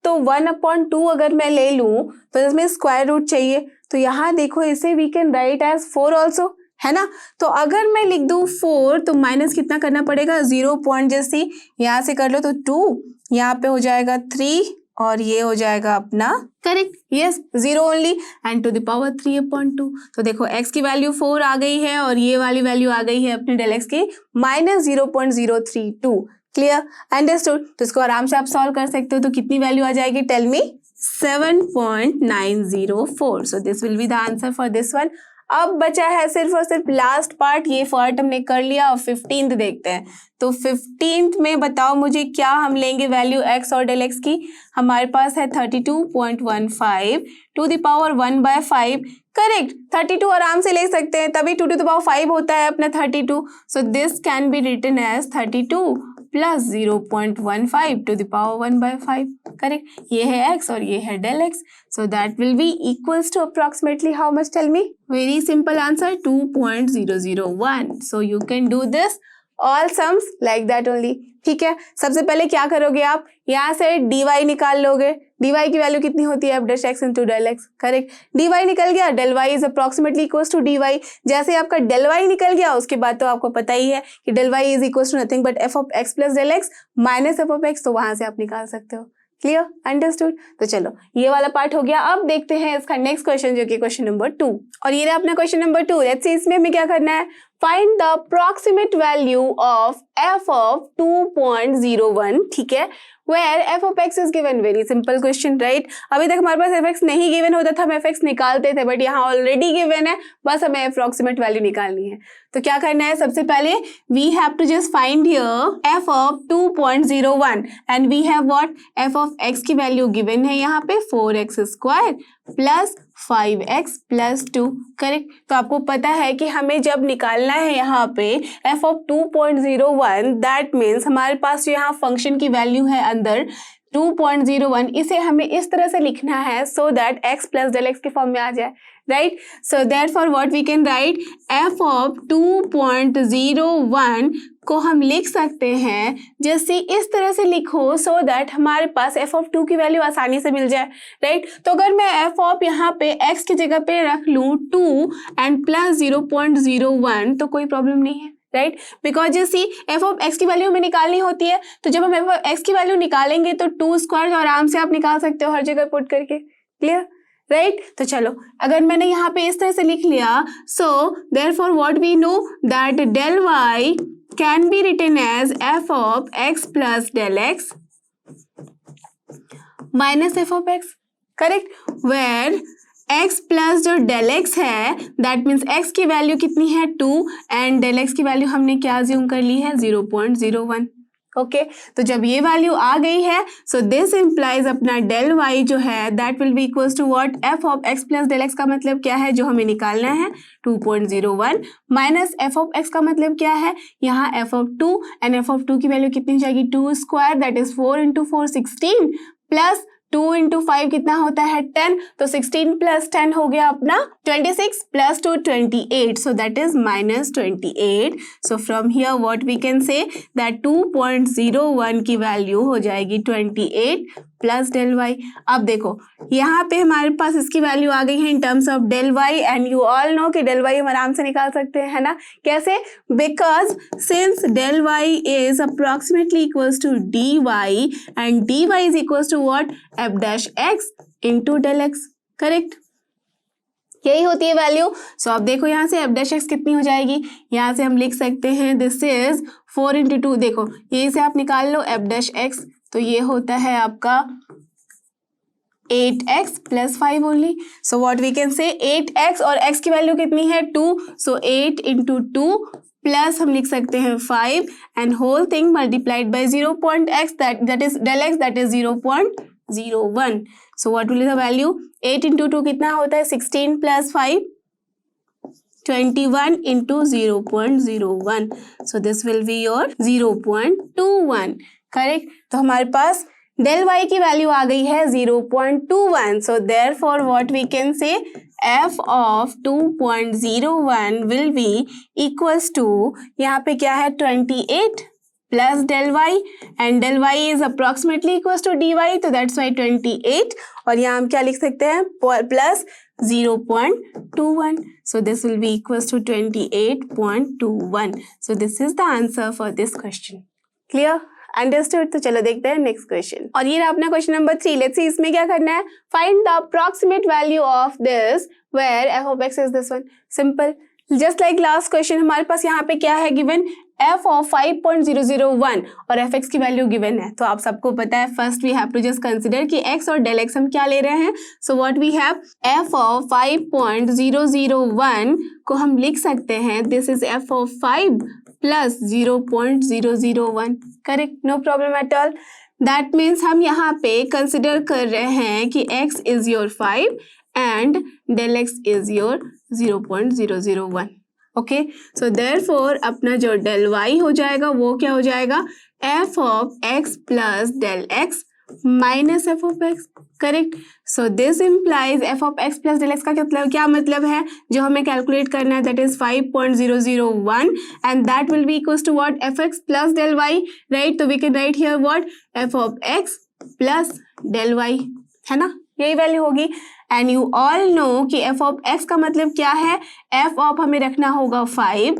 A: तो 1/2 अगर मैं ले लूं तो इसमें स्क्वायर रूट चाहिए। तो यहाँ देखो इसे we can write as 4 also, है ना। तो अगर मैं लिख दूं 4 तो माइनस कितना करना पड़ेगा 0 पॉइंट, जैसे यहाँ से कर लो तो 2, यहाँ पे हो जाएगा 3 और ये हो जाएगा अपना correct, yes 0 only and to the power 3/2। तो देखो x की वैल्यू 4 आ गई है और ये वाली वैल्यू आ गई है अपने del x की माइनस 0.032। Clear, understood. तो इसको आराम से आप सॉल्व कर सकते हो। तो कितनी वैल्यू आ जाएगी, tell me 7.904। So this will be the answer for this one. अब बचा है सिर्फ और सिर्फ लास्ट पार्ट, ये पार्ट हमने कर लिया। और 15th देखते हैं। तो 15th में बताओ मुझे क्या हम लेंगे वैल्यू x और del x की। हमारे पास है 32.15 टू द पावर 1/5। करेक्ट, 32 आराम से ले सकते हैं, तभी 2 to the power 5 होता है अपना 32। So this can be written as 32 plus 0.15 to the power 1/5। Correct, ये है x और ये है del x। So that will be equals to approximately how much, tell me? Very simple answer, 2.001. So you can do this all sums like that only। ठीक है, सबसे पहले क्या करोगे आप, यहाँ से dy निकाल लोगे। dy की वैल्यू कितनी होती है, f dash x into del x। Correct, dy निकल गया, del y is approximately equals to dy। जैसे आपका del y निकल गया उसके बाद तो आपको पता ही है कि del y is equals to nothing but f of x plus del x minus f of x। तो वहां से आप निकाल सकते हो। Clear, understood. तो चलो ये वाला पार्ट हो गया। अब देखते हैं इसका नेक्स्ट क्वेश्चन, जो कि क्वेश्चन नंबर 2। और ये रहा अपना क्वेश्चन नंबर 2। लेट्स सी इसमें हमें क्या करना है, find the approximate value of f of 2.01। ठीक है, where f of x is given। Very simple question, right. अभी तक हमारे पास fx नहीं गिवन होता था, हम fx निकालते थे, बट यहाँ ऑलरेडी गिवन है, बस हमें अप्रॉक्सीमेट वैल्यू निकालनी है। तो क्या करना है, सबसे पहले we have to just find here f of 2.01 and we have what, f of x की वैल्यू गिवन है यहाँ पे 4x² plus 5x plus 2। Correct, तो आपको पता है कि हमें जब निकालना है यहाँ पे f of 2.01, दैट मीन्स हमारे पास यहाँ फंक्शन की वैल्यू है अंदर 2.01। इसे हमें इस तरह से लिखना है so that x plus del x के फॉर्म में आ जाए, right. So therefore what we can write, f of 2.01 को हम लिख सकते हैं जैसे इस तरह से लिखो सो दैट हमारे पास f of 2 की वैल्यू आसानी से मिल जाए, राइट। तो अगर मैं f of यहाँ पे x की जगह पे रख लूँ 2 एंड प्लस 0.01 तो कोई प्रॉब्लम नहीं है, राइट। बिकॉज जैसे f of x की वैल्यू हमें निकालनी होती है, तो जब हम f of x की वैल्यू निकालेंगे तो 2² आराम से आप निकाल सकते हो हर जगह पुट करके। Clear, right. तो चलो अगर मैंने यहाँ पे इस तरह से लिख लिया, so therefore what we know that del y can be written as f of x plus del x minus f of x। Correct, where x plus जो del x है दैट मीन्स x की value कितनी है 2 and del x की value हमने क्या assume कर ली है 0.01। ओके, तो जब ये वैल्यू आ गई है सो दिस इम्प्लाइज अपना del y जो है that will be equals to what, f of x plus del x का मतलब क्या है जो हमें निकालना है 2.01 माइनस f ऑफ x का मतलब क्या है यहाँ f of 2 and f of 2 की वैल्यू कितनी हो जाएगी 2² that is 4 into 4 16 plus 2 into 5 कितना होता है 10, तो 16 plus 10 हो गया अपना 26 plus 2 28, so that is minus 28. So from here what we can say that 2.01 की वैल्यू हो जाएगी 28 प्लस डेल वाई. अब देखो यहाँ पे हमारे पास इसकी वैल्यू आ गई है in terms of del Y, and you all know कि डेल वाई हम आराम से निकाल सकते हैं, है ना. कैसे? Because since del Y is approximately equals to D Y and D y is equals to what, f dash x into del x. Correct, यही होती है वैल्यू. सो अब देखो यहाँ से एफ डैश एक्स कितनी हो जाएगी, यहाँ से हम लिख सकते हैं दिस इज 4 इंटू 2. देखो यही से आप निकाल लो एफ डैश एक्स, तो ये होता है आपका 8x plus 5 only. So what we can say 8x और x की वैल्यू कितनी है 2, सो 8 इंटू 2 प्लस हम लिख सकते हैं 5 and whole thing multiplied by 0.x that is del x that is 0.01. So what will be the value, 8 into 2 कितना होता है 16 plus 5 21 into 0.01. So this will be your 0.21. Correct, तो हमारे पास डेल वाई की वैल्यू आ गई है 0.21. So therefore what we can say f of 2.01 will be equals to, यहाँ पे क्या है 28 plus del Y, and del Y is approximately equals to D y, तो दैट्स वाई 28, और यहाँ हम क्या लिख सकते हैं plus 0.21. So this will be equals to 28.21. So this is the answer for this question. Clear? Understood? तो चलो देखते हैं नेक्स्ट क्वेश्चन. और ये रहा अपना क्वेश्चन नंबर 3. लेट्स सी इसमें क्या करना है. Find the approximate value of this where f of x is this one. Simple, just like last question हमारे पास यहाँ पे क्या है गिवन, f ऑफ 5.001 और एफ एक्स की वैल्यू गिवन है. तो आप सबको पता है first we have to just consider कि x और डेल x हम क्या ले रहे हैं. So what we have, f of 5.001 को हम लिख सकते हैं this is f of 5 plus 0.001. Correct, no problem at all. That means हम यहाँ पे कंसिडर कर रहे हैं कि x is your 5 and del x is your 0.001. Okay, so therefore अपना जो डेल y हो जाएगा वो क्या हो जाएगा, f of x plus del x minus F of x. Correct, so this implies f of x plus del x का क्या मतलब है, जो हमें कैलकुलेट करना है that is 5.001 and that will be equals to what, f x plus del y. Right, तो we can write here what, f of x plus del Y, है ना, यही वैल्यू होगी. एंड यू ऑल नो कि F of X का मतलब क्या है, एफ ऑफ हमें रखना होगा 5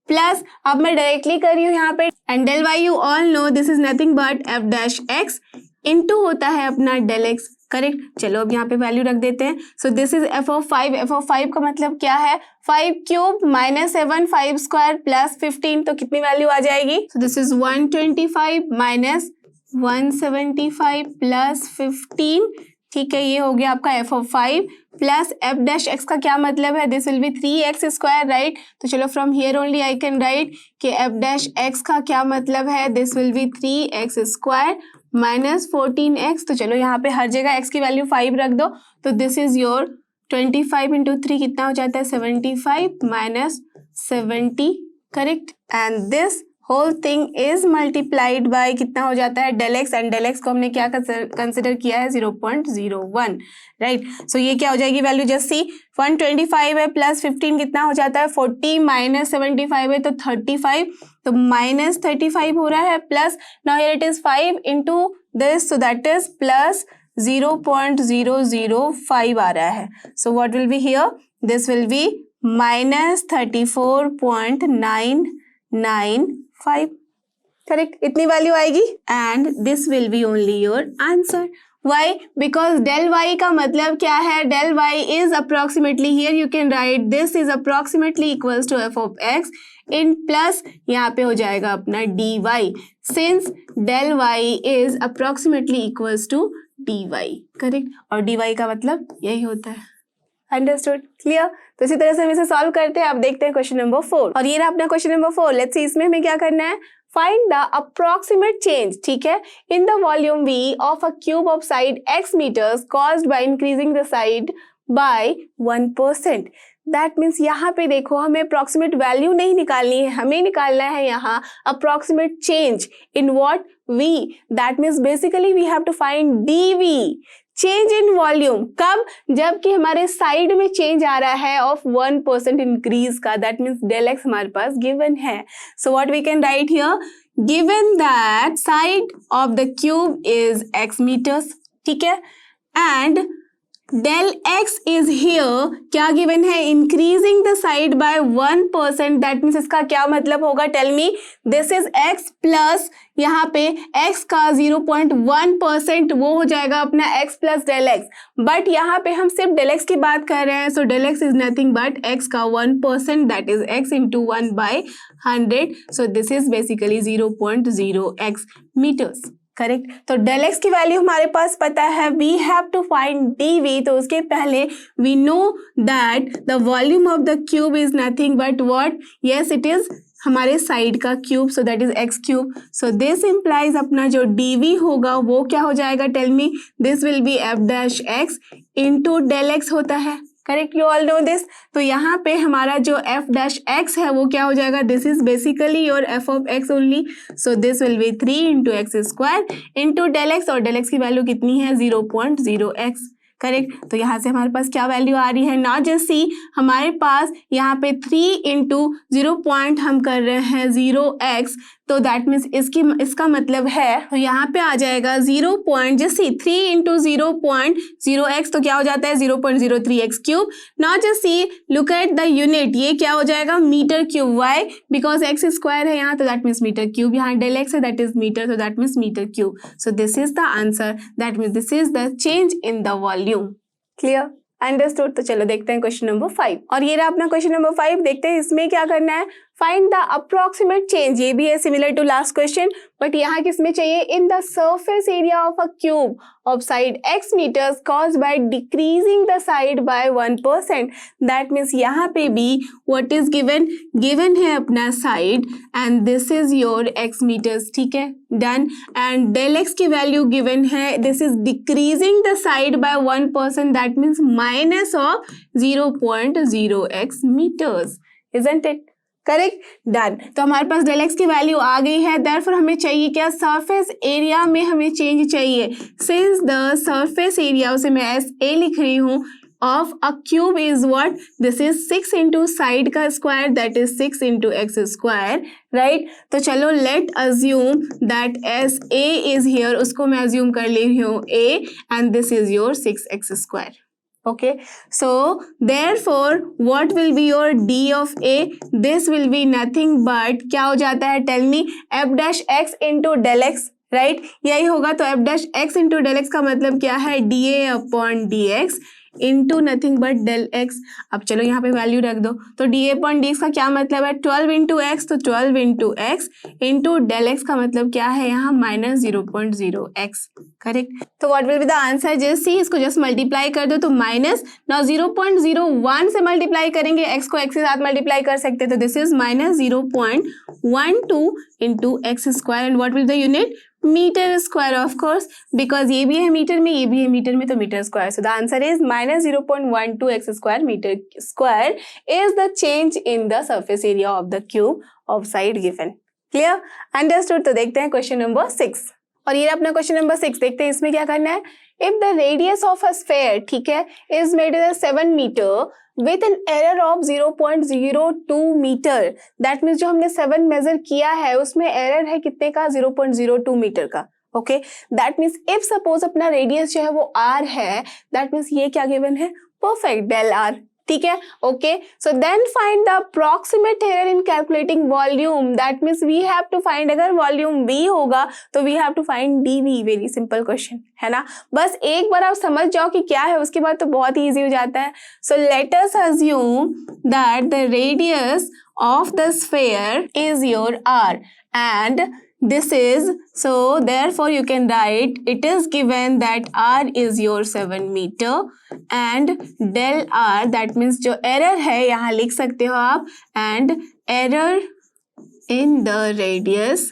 A: प्लस, अब मैं डायरेक्टली कर रही हूँ यहाँ पे, and del y you all know this is nothing but f dash x into होता है अपना डेल एक्स. करेक्ट, चलो अब यहाँ पे वैल्यू रख देते हैं. सो this is F of 5. F of 5 का मतलब क्या है, 5 क्यूब माइनस 7 5 स्क्वायर प्लस 15, तो कितनी वैल्यू आ जाएगी. सो दिस इज 125 माइनस 175 प्लस 15. ठीक है, ये हो गया आपका F of 5 plus F dash x का क्या मतलब है, this will B 3x square. Right, तो चलो from here only I can write कि एफ डैश एक्स का क्या मतलब है, this will B 3x square minus 14x. तो चलो यहाँ पे हर जगह x की वैल्यू 5 रख दो, तो दिस इज योर 25 इंटू 3 कितना हो जाता है 75 minus 70. Correct, and this whole thing is multiplied by कितना हो जाता है del x, and del x को हमने क्या कंसिडर किया है 0.01. राइट, सो ये क्या हो जाएगी वैल्यू, जस्ट सी 125 है प्लस 15 कितना हो जाता है 40 माइनस 75 है तो 35, तो माइनस 35 हो रहा है plus, now here it is 5 into this, so that is plus 0.005 आ रहा है. So what will be here, this will B minus 34.995. Correct, इतनी वैल्यू आएगी and this will B only your answer. Why? Because del y का मतलब क्या है, del y is approximately, here you can write this is approximately equals to f of x in plus यहाँ पे हो जाएगा अपना dy, since del y is approximately equals to dy. Correct, और dy का मतलब यही होता है. Understood, clear. तो इसी तरह से हम इसे सॉल्व करते हैं. अब देखते हैं क्वेश्चन नंबर 4. और ये रहा अपना क्वेश्चन नंबर 4. लेट्स सी इसमें हमें क्या करना है, फाइंड द अप्रोक्सीमेट चेंज, ठीक है, इन the volume v of a cube of side x meters caused by increasing the side by 1%. That means यहाँ पे देखो हमें अप्रॉक्सीमेट वैल्यू नहीं निकालनी है, हमें निकालना है यहाँ approximate change in what we, that means basically we have to find dv, change in volume. कब? जबकि हमारे साइड में चेंज आ रहा है ऑफ 1% इंक्रीज का, दैट मीन्स डेल एक्स हमारे पास गिवन है। So what we can write here, given that side of the cube is x meters, ठीक है, and del x is here क्या गिवन है, increasing the side by 1%, that means इसका क्या मतलब होगा, tell me, this is x plus यहाँ पे x का 0.1% वो हो जाएगा अपना x plus del x, but यहाँ पे हम सिर्फ डेल एक्स की बात कर रहे हैं, so del x is nothing but x का 1%, that is x into 1/100, so this is basically 0.0x meters, correct. तो डेल एक्स की वैल्यू हमारे पास पता है, we have to find dv, तो उसके पहले we know that the volume of the cube is nothing but what, yes it is हमारे साइड का cube, so that is x cube, so this implies अपना जो डीवी होगा वो क्या हो जाएगा, tell me, this will be f dash x into del x होता है, correct, you all know this. तो यहाँ पे हमारा जो एफ डैश एक्स है वो क्या हो जाएगा, this is basically your F of x only, so this will be 3 into x square into del x, और डेल एक्स की वैल्यू कितनी है, 0.0x, करेक्ट। तो यहाँ से हमारे पास क्या वैल्यू आ रही है, ना जस्ट सी, हमारे पास यहाँ पे 3 इंटू 0 पॉइंट हम कर रहे हैं 0x, तो दैट मीन्स इसका मतलब है, तो यहाँ पे आ जाएगा 0 point, just see 3 into 0.0x, तो क्या हो जाता है 0.03x cube, not just see, look at the unit, ये क्या हो जाएगा meter cube, why, because x square है यहाँ, तो दैट मीन्स मीटर क्यूब, यहाँ डेल एक्स है दैट इज मीटर, तो that means meter cube, so this is the answer, that means this is the change in the volume, clear, understood. तो चलो देखते हैं क्वेश्चन नंबर 5, और ये रहा अपना क्वेश्चन नंबर 5, देखते हैं इसमें क्या करना है, फाइंड द अप्रोक्सीमेट चेंज, ये भी है similar to last question, but यहाँ किसमें चाहिए, in the surface area of a cube of side x meters cause by decreasing the side by 1%, that means यहाँ पे भी व्हाट इज गिवन है अपना side and this is your x meters, ठीक है, डन, एंड डेल x की value given है, this is decreasing the side by 1%, that means minus of 0.0x metres, isn't it, correct, done. तो हमारे पास del x की value आ गई है, देयरफॉर हमें चाहिए क्या, सरफेस एरिया में हमें चेंज चाहिए, सिंस द सरफेस एरिया, उसे मैं एस ए लिख रही हूँ, of a cube is what, this is 6 into side का square, that is 6 into x square, right. तो चलो let assume that s a is here, उसको मैं अज्यूम कर ले रही हूँ a, and this is your 6x square, okay, so therefore what will be your d of a, this will be nothing but क्या हो जाता है, tell me, f dash x into del x, right, यही होगा, तो f dash x into del x का मतलब क्या है, dA upon dx into nothing but del x. अब चलो यहाँ पे वैल्यू रख दो, तो d A point d x का क्या मतलब है, 12 इंटू एक्स, तो 12 into x into del x का मतलब क्या है यहाँ माइनस 0.0x, करेक्ट। तो what will be the answer, just see, इसको जस्ट मल्टीप्लाई कर दो, तो माइनस, नाउ 0.01 से मल्टीप्लाई करेंगे, एक्स को एक्स के साथ मल्टीप्लाई कर सकते हैं, तो this is minus 0.12 into x square, and what will the unit, meter square, of course, because ये भी है मीटर में, ये भी है मीटर में, तो meter square, so the answer is minus 0.12 x square meter square is the change in the surface area of the cube of side given, clear, understood. तो देखते हैं क्वेश्चन नंबर 6, और ये अपना क्वेश्चन नंबर 6, देखते हैं इसमें क्या करना है, if the radius of a sphere, ठीक है, is made as 7 meter with an error of 0.02 meter, that means जो हमने 7 मेजर किया है उसमें एरर है कितने का, 0.02 मीटर का, okay, that means if suppose अपना रेडियस जो है वो r है, दैट मीन्स ये क्या गिवन है, परफेक्ट डेल r, ठीक है, okay, so then find the approximate error in calculating volume, that means we have to find, अगर वॉल्यूम v होगा तो we have to find dv, very simple question है ना, बस एक बार आप समझ जाओ कि क्या है, उसके बाद तो बहुत ही ईजी हो जाता है। So let us assume that the radius of the sphere is your r and this is, so therefore you can write, it is given that r is your 7 meter and del r, that means जो error है यहाँ लिख सकते हो आप, and error in the radius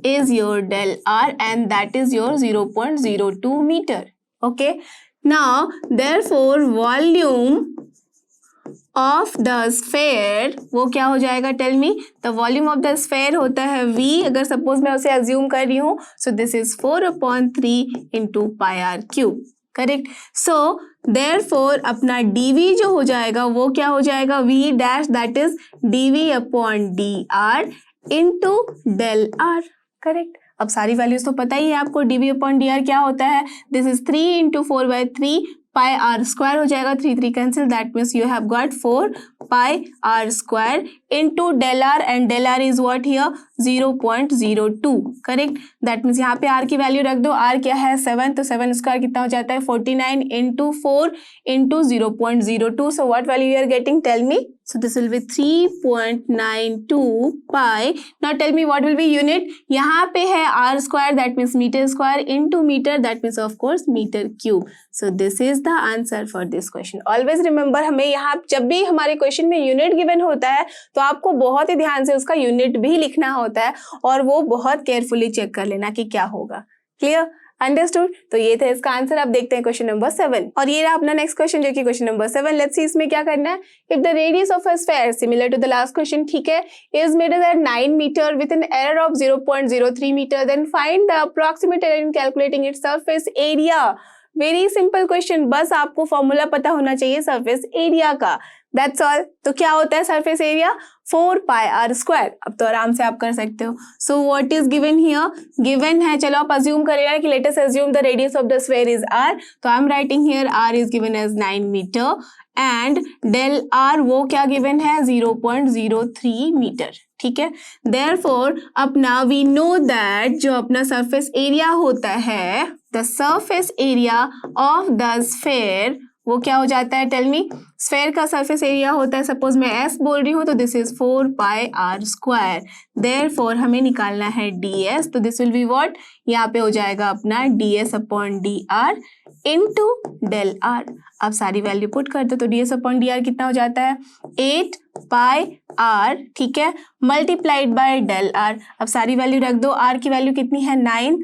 A: is your del r and that is your 0.02 meter, okay, now therefore volume of the sphere वो क्या हो जाएगा, tell me. The volume of the sphere होता है v, अगर सपोज मैं उसे अज्यूम कर रही हूँ, so this is 4/3 into pi r cube, correct. So therefore अपना dv जो हो जाएगा वो क्या हो जाएगा, v dash that is dv upon dr into del r, correct. अब सारी वैल्यूज तो पता ही है आपको, dv अपॉन dr क्या होता है, this is 3 into 4/3 pi r square हो जाएगा, 3 cancel, that means you have got 4 pi r square into del r, and del r is what here 0.02, correct. That means यहाँ पे आर की value रख दो, आर क्या है 7, तो 7 स्क्वायर कितना हो जाता है 49 into 4 into 0.02, so what value you are getting, tell me. So this will be 3.92 pi. Now tell me what will be unit. यहाँ पे है r square, that means meter square into meter, that means of course meter cube. So this is the answer for this question. Always remember, हमें यहाँ जब भी हमारे question में unit given होता है तो आपको बहुत ही ध्यान से उसका यूनिट भी लिखना होता है और वो बहुत केयरफुली चेक कर लेना कि क्या होगा। Clear, understood. तो ये था इसका आंसर। आप देखते हैं क्वेश्चन नंबर 7 और ये रहा अपना नेक्स्ट क्वेश्चन जो कि क्वेश्चन नंबर 7। लेट्स सी इसमें क्या करना है। If the radius of a sphere similar to the last question, ठीक है, is measured at 9 meter with an error of 0.03 meter, then find the approximate error in calculating its surface area. Very simple question, बस आपको formula पता होना चाहिए surface area का, that's all. तो क्या होता है surface area, 4 pi r square. अब तो आराम से आप कर सकते हो। सो what is given here, given है, चलो आप अज्यूम करेगा कि let us assume the radius of the sphere is r, तो I am writing here r is given as 9 meter and del r वो क्या गिवन है 0.03 मीटर, ठीक है। देयरफॉर अपना वी नो दैट जो अपना सरफेस एरिया होता है, the surface area of the sphere वो क्या हो जाता है, टेल मी। स्फेयर का सरफेस एरिया होता है, सपोज मैं s बोल रही हूँ तो this is 4 pi r square. Therefore हमें निकालना है ds, तो दिस विल बी व्हाट, यहाँ पे हो जाएगा अपना ds upon dr into del r। अब सारी वैल्यू पुट कर दो तो ds अपॉन dr कितना हो जाता है 8 पाई r, ठीक है, मल्टीप्लाइड बाय डेल r। अब सारी वैल्यू रख दो, r की वैल्यू कितनी है 9,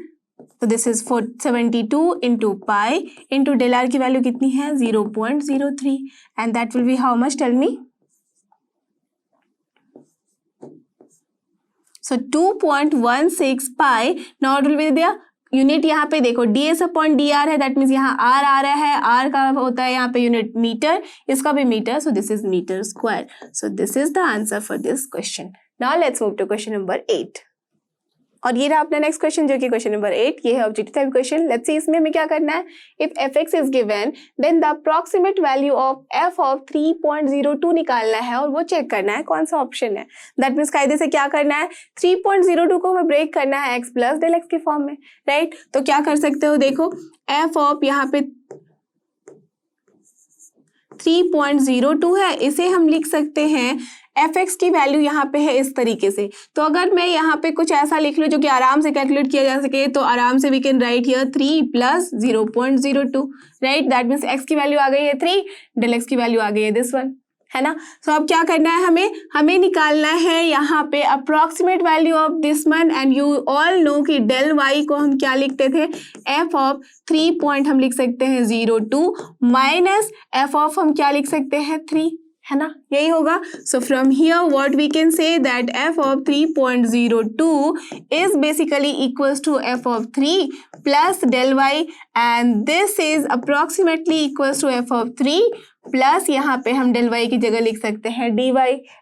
A: तो this is 472 into pi into del r की वैल्यू कितनी है 0.03 and that will be how much, tell me. So 2.16 pi. Now what will be their unit, यहाँ पे देखो ds अपॉन dr है, दैट मीन्स यहाँ r आ रहा है, r का होता है यहाँ पे यूनिट मीटर, इसका भी meter, so this is meter square. So this is the answer for this question. Now let's move to question number 8 और ये रहा अपना नेक्स्ट क्वेश्चन जो कि क्वेश्चन नंबर 8। ये है objective type question. Let's see इसमें हमें क्या करना है। If fx is given then the approximate value of f of 3.02 निकालना है और वो चेक करना है कौन सा ऑप्शन है। दैट मीन्स कायदे से क्या करना है, 3.02 को हमें ब्रेक करना है x प्लस डेल x के फॉर्म में, राइट। तो क्या कर सकते हो, देखो f ऑफ यहाँ पे 3.02 है, इसे हम लिख सकते हैं fx की वैल्यू यहाँ पे है इस तरीके से। तो अगर मैं यहाँ पे कुछ ऐसा लिख लूँ जो कि आराम से कैलकुलेट किया जा सके, तो आराम से we can write here 3 plus 0.02, right. That means x की वैल्यू आ गई है 3, डेल x की वैल्यू आ गई है दिस वन, है ना। सो अब क्या करना है, हमें निकालना है यहाँ पे approximate value of this one, and you all know कि डेल y को हम क्या लिखते थे, f ऑफ 3 पॉइंट हम लिख सकते हैं 02 माइनस f ऑफ हम क्या लिख सकते हैं 3, है ना, यही होगा। So from here what we can say that f of 3.02 is basically equals to f of 3 plus del y and this is approximately equals to f of 3 plus यहाँ पे हम डेल y की जगह लिख सकते हैं dy,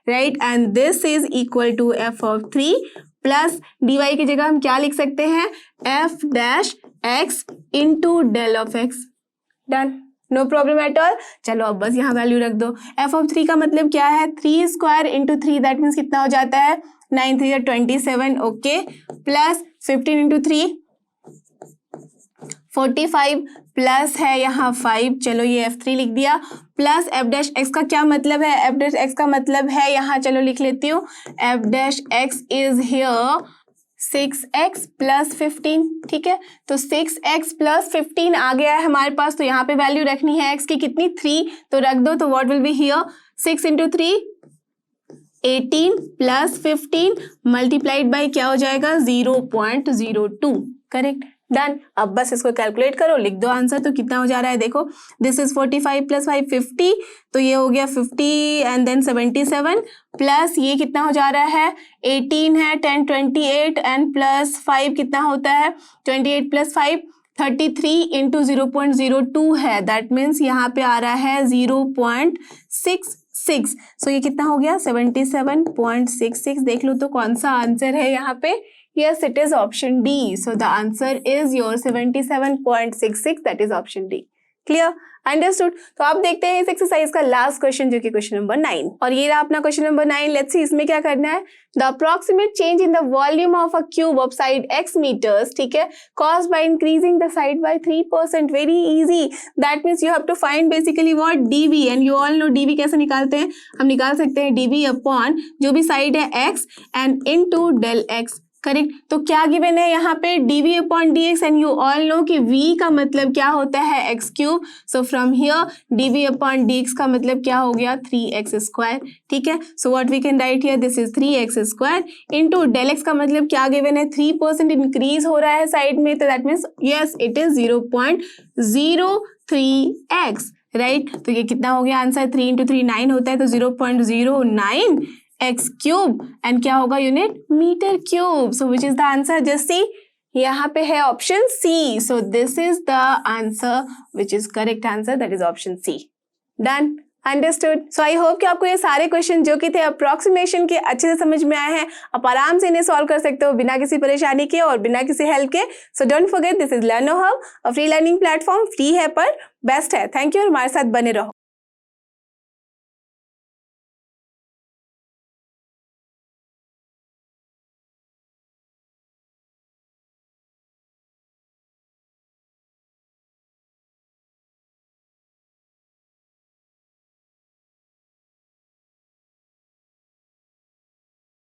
A: right, and this is equal to f of 3 plus dy की जगह हम क्या लिख सकते हैं f dash x into del of x। Done, no problem at all. चलो अब बस यहाँ वैल्यू रख दो। f ऑफ 3 का मतलब क्या है, 3 स्क्वायर इंटू 3, दैट मीन्स कितना हो जाता है 9 3 27, ओके, प्लस 15 इंटू 3 45 प्लस है यहाँ 5, चलो ये f3 लिख दिया, प्लस f डैश x का क्या मतलब है, f डैश x का मतलब है यहाँ, चलो लिख लेती हूँ, f dash x is here 6x plus 15, ठीक है। तो 6x प्लस 15 आ गया है हमारे पास, तो यहाँ पे वैल्यू रखनी है x की कितनी 3, तो रख दो। तो what will be here 6 into 3 18 plus 15 multiplied by क्या हो जाएगा 0.02, करेक्ट। डन। अब बस इसको कैलकुलेट करो, लिख दो आंसर। तो कितना हो जा रहा है देखो, दिस इज 45 प्लस 5 50, तो ये हो गया 50 एंड देन 77 प्लस ये कितना हो जा रहा है 18 है 10 28 एंड प्लस 5 कितना होता है 28 प्लस 5 33 इंटू 0.02 है, दैट मीन्स यहाँ पे आ रहा है 0.66। सो ये कितना हो गया 77.66। देख लो तो कौन सा आंसर है यहाँ पे। Yes, it is option D. So the answer is your 77.66. That is option D. Clear? Understood? तो आप देखते हैं इस एक्सरसाइज का लास्ट क्वेश्चन जो कि क्वेश्चन नंबर 9, और ये रहा अपना क्वेश्चन नंबर 9। लेट्स सी इसमें क्या करना है। The approximate change in the volume of a cube of side x meters, ठीक है, caused by increasing the side by 3%। Very easy, that means you have to find basically what dv, and you all know dv कैसे निकालते हैं। हम निकाल सकते हैं dv upon जो भी साइड है x and into del x, correct. तो क्या गिवन है यहाँ पे dv upon dx, and you all know कि v का मतलब क्या होता है x cube. So from here dv upon dx का मतलब क्या हो गया 3x स्क्वायर, ठीक है। So what we can write here, this is 3x square into del x का मतलब क्या गिवन है 3% इंक्रीज हो रहा है साइड में, तो that means yes it is 0.03x, right. तो ये कितना हो गया आंसर, 3 इंटू 3 9 होता है, तो 0.09 x क्यूब एंड क्या होगा unit meter cube. So which is the answer, just see यहाँ पे है option C. So this is the answer which is correct answer, that is option C. Done, understood. So I hope कि आपको ये सारे question जो कि थे अप्रोक्सीमेशन के अच्छे से समझ में आए हैं। आप आराम से इन्हें सॉल्व कर सकते हो बिना किसी परेशानी के और बिना किसी हेल्प के। So don't forget, this is लर्नो hub, a free learning platform, free है पर बेस्ट है। थैंक यू और हमारे साथ बने रहो।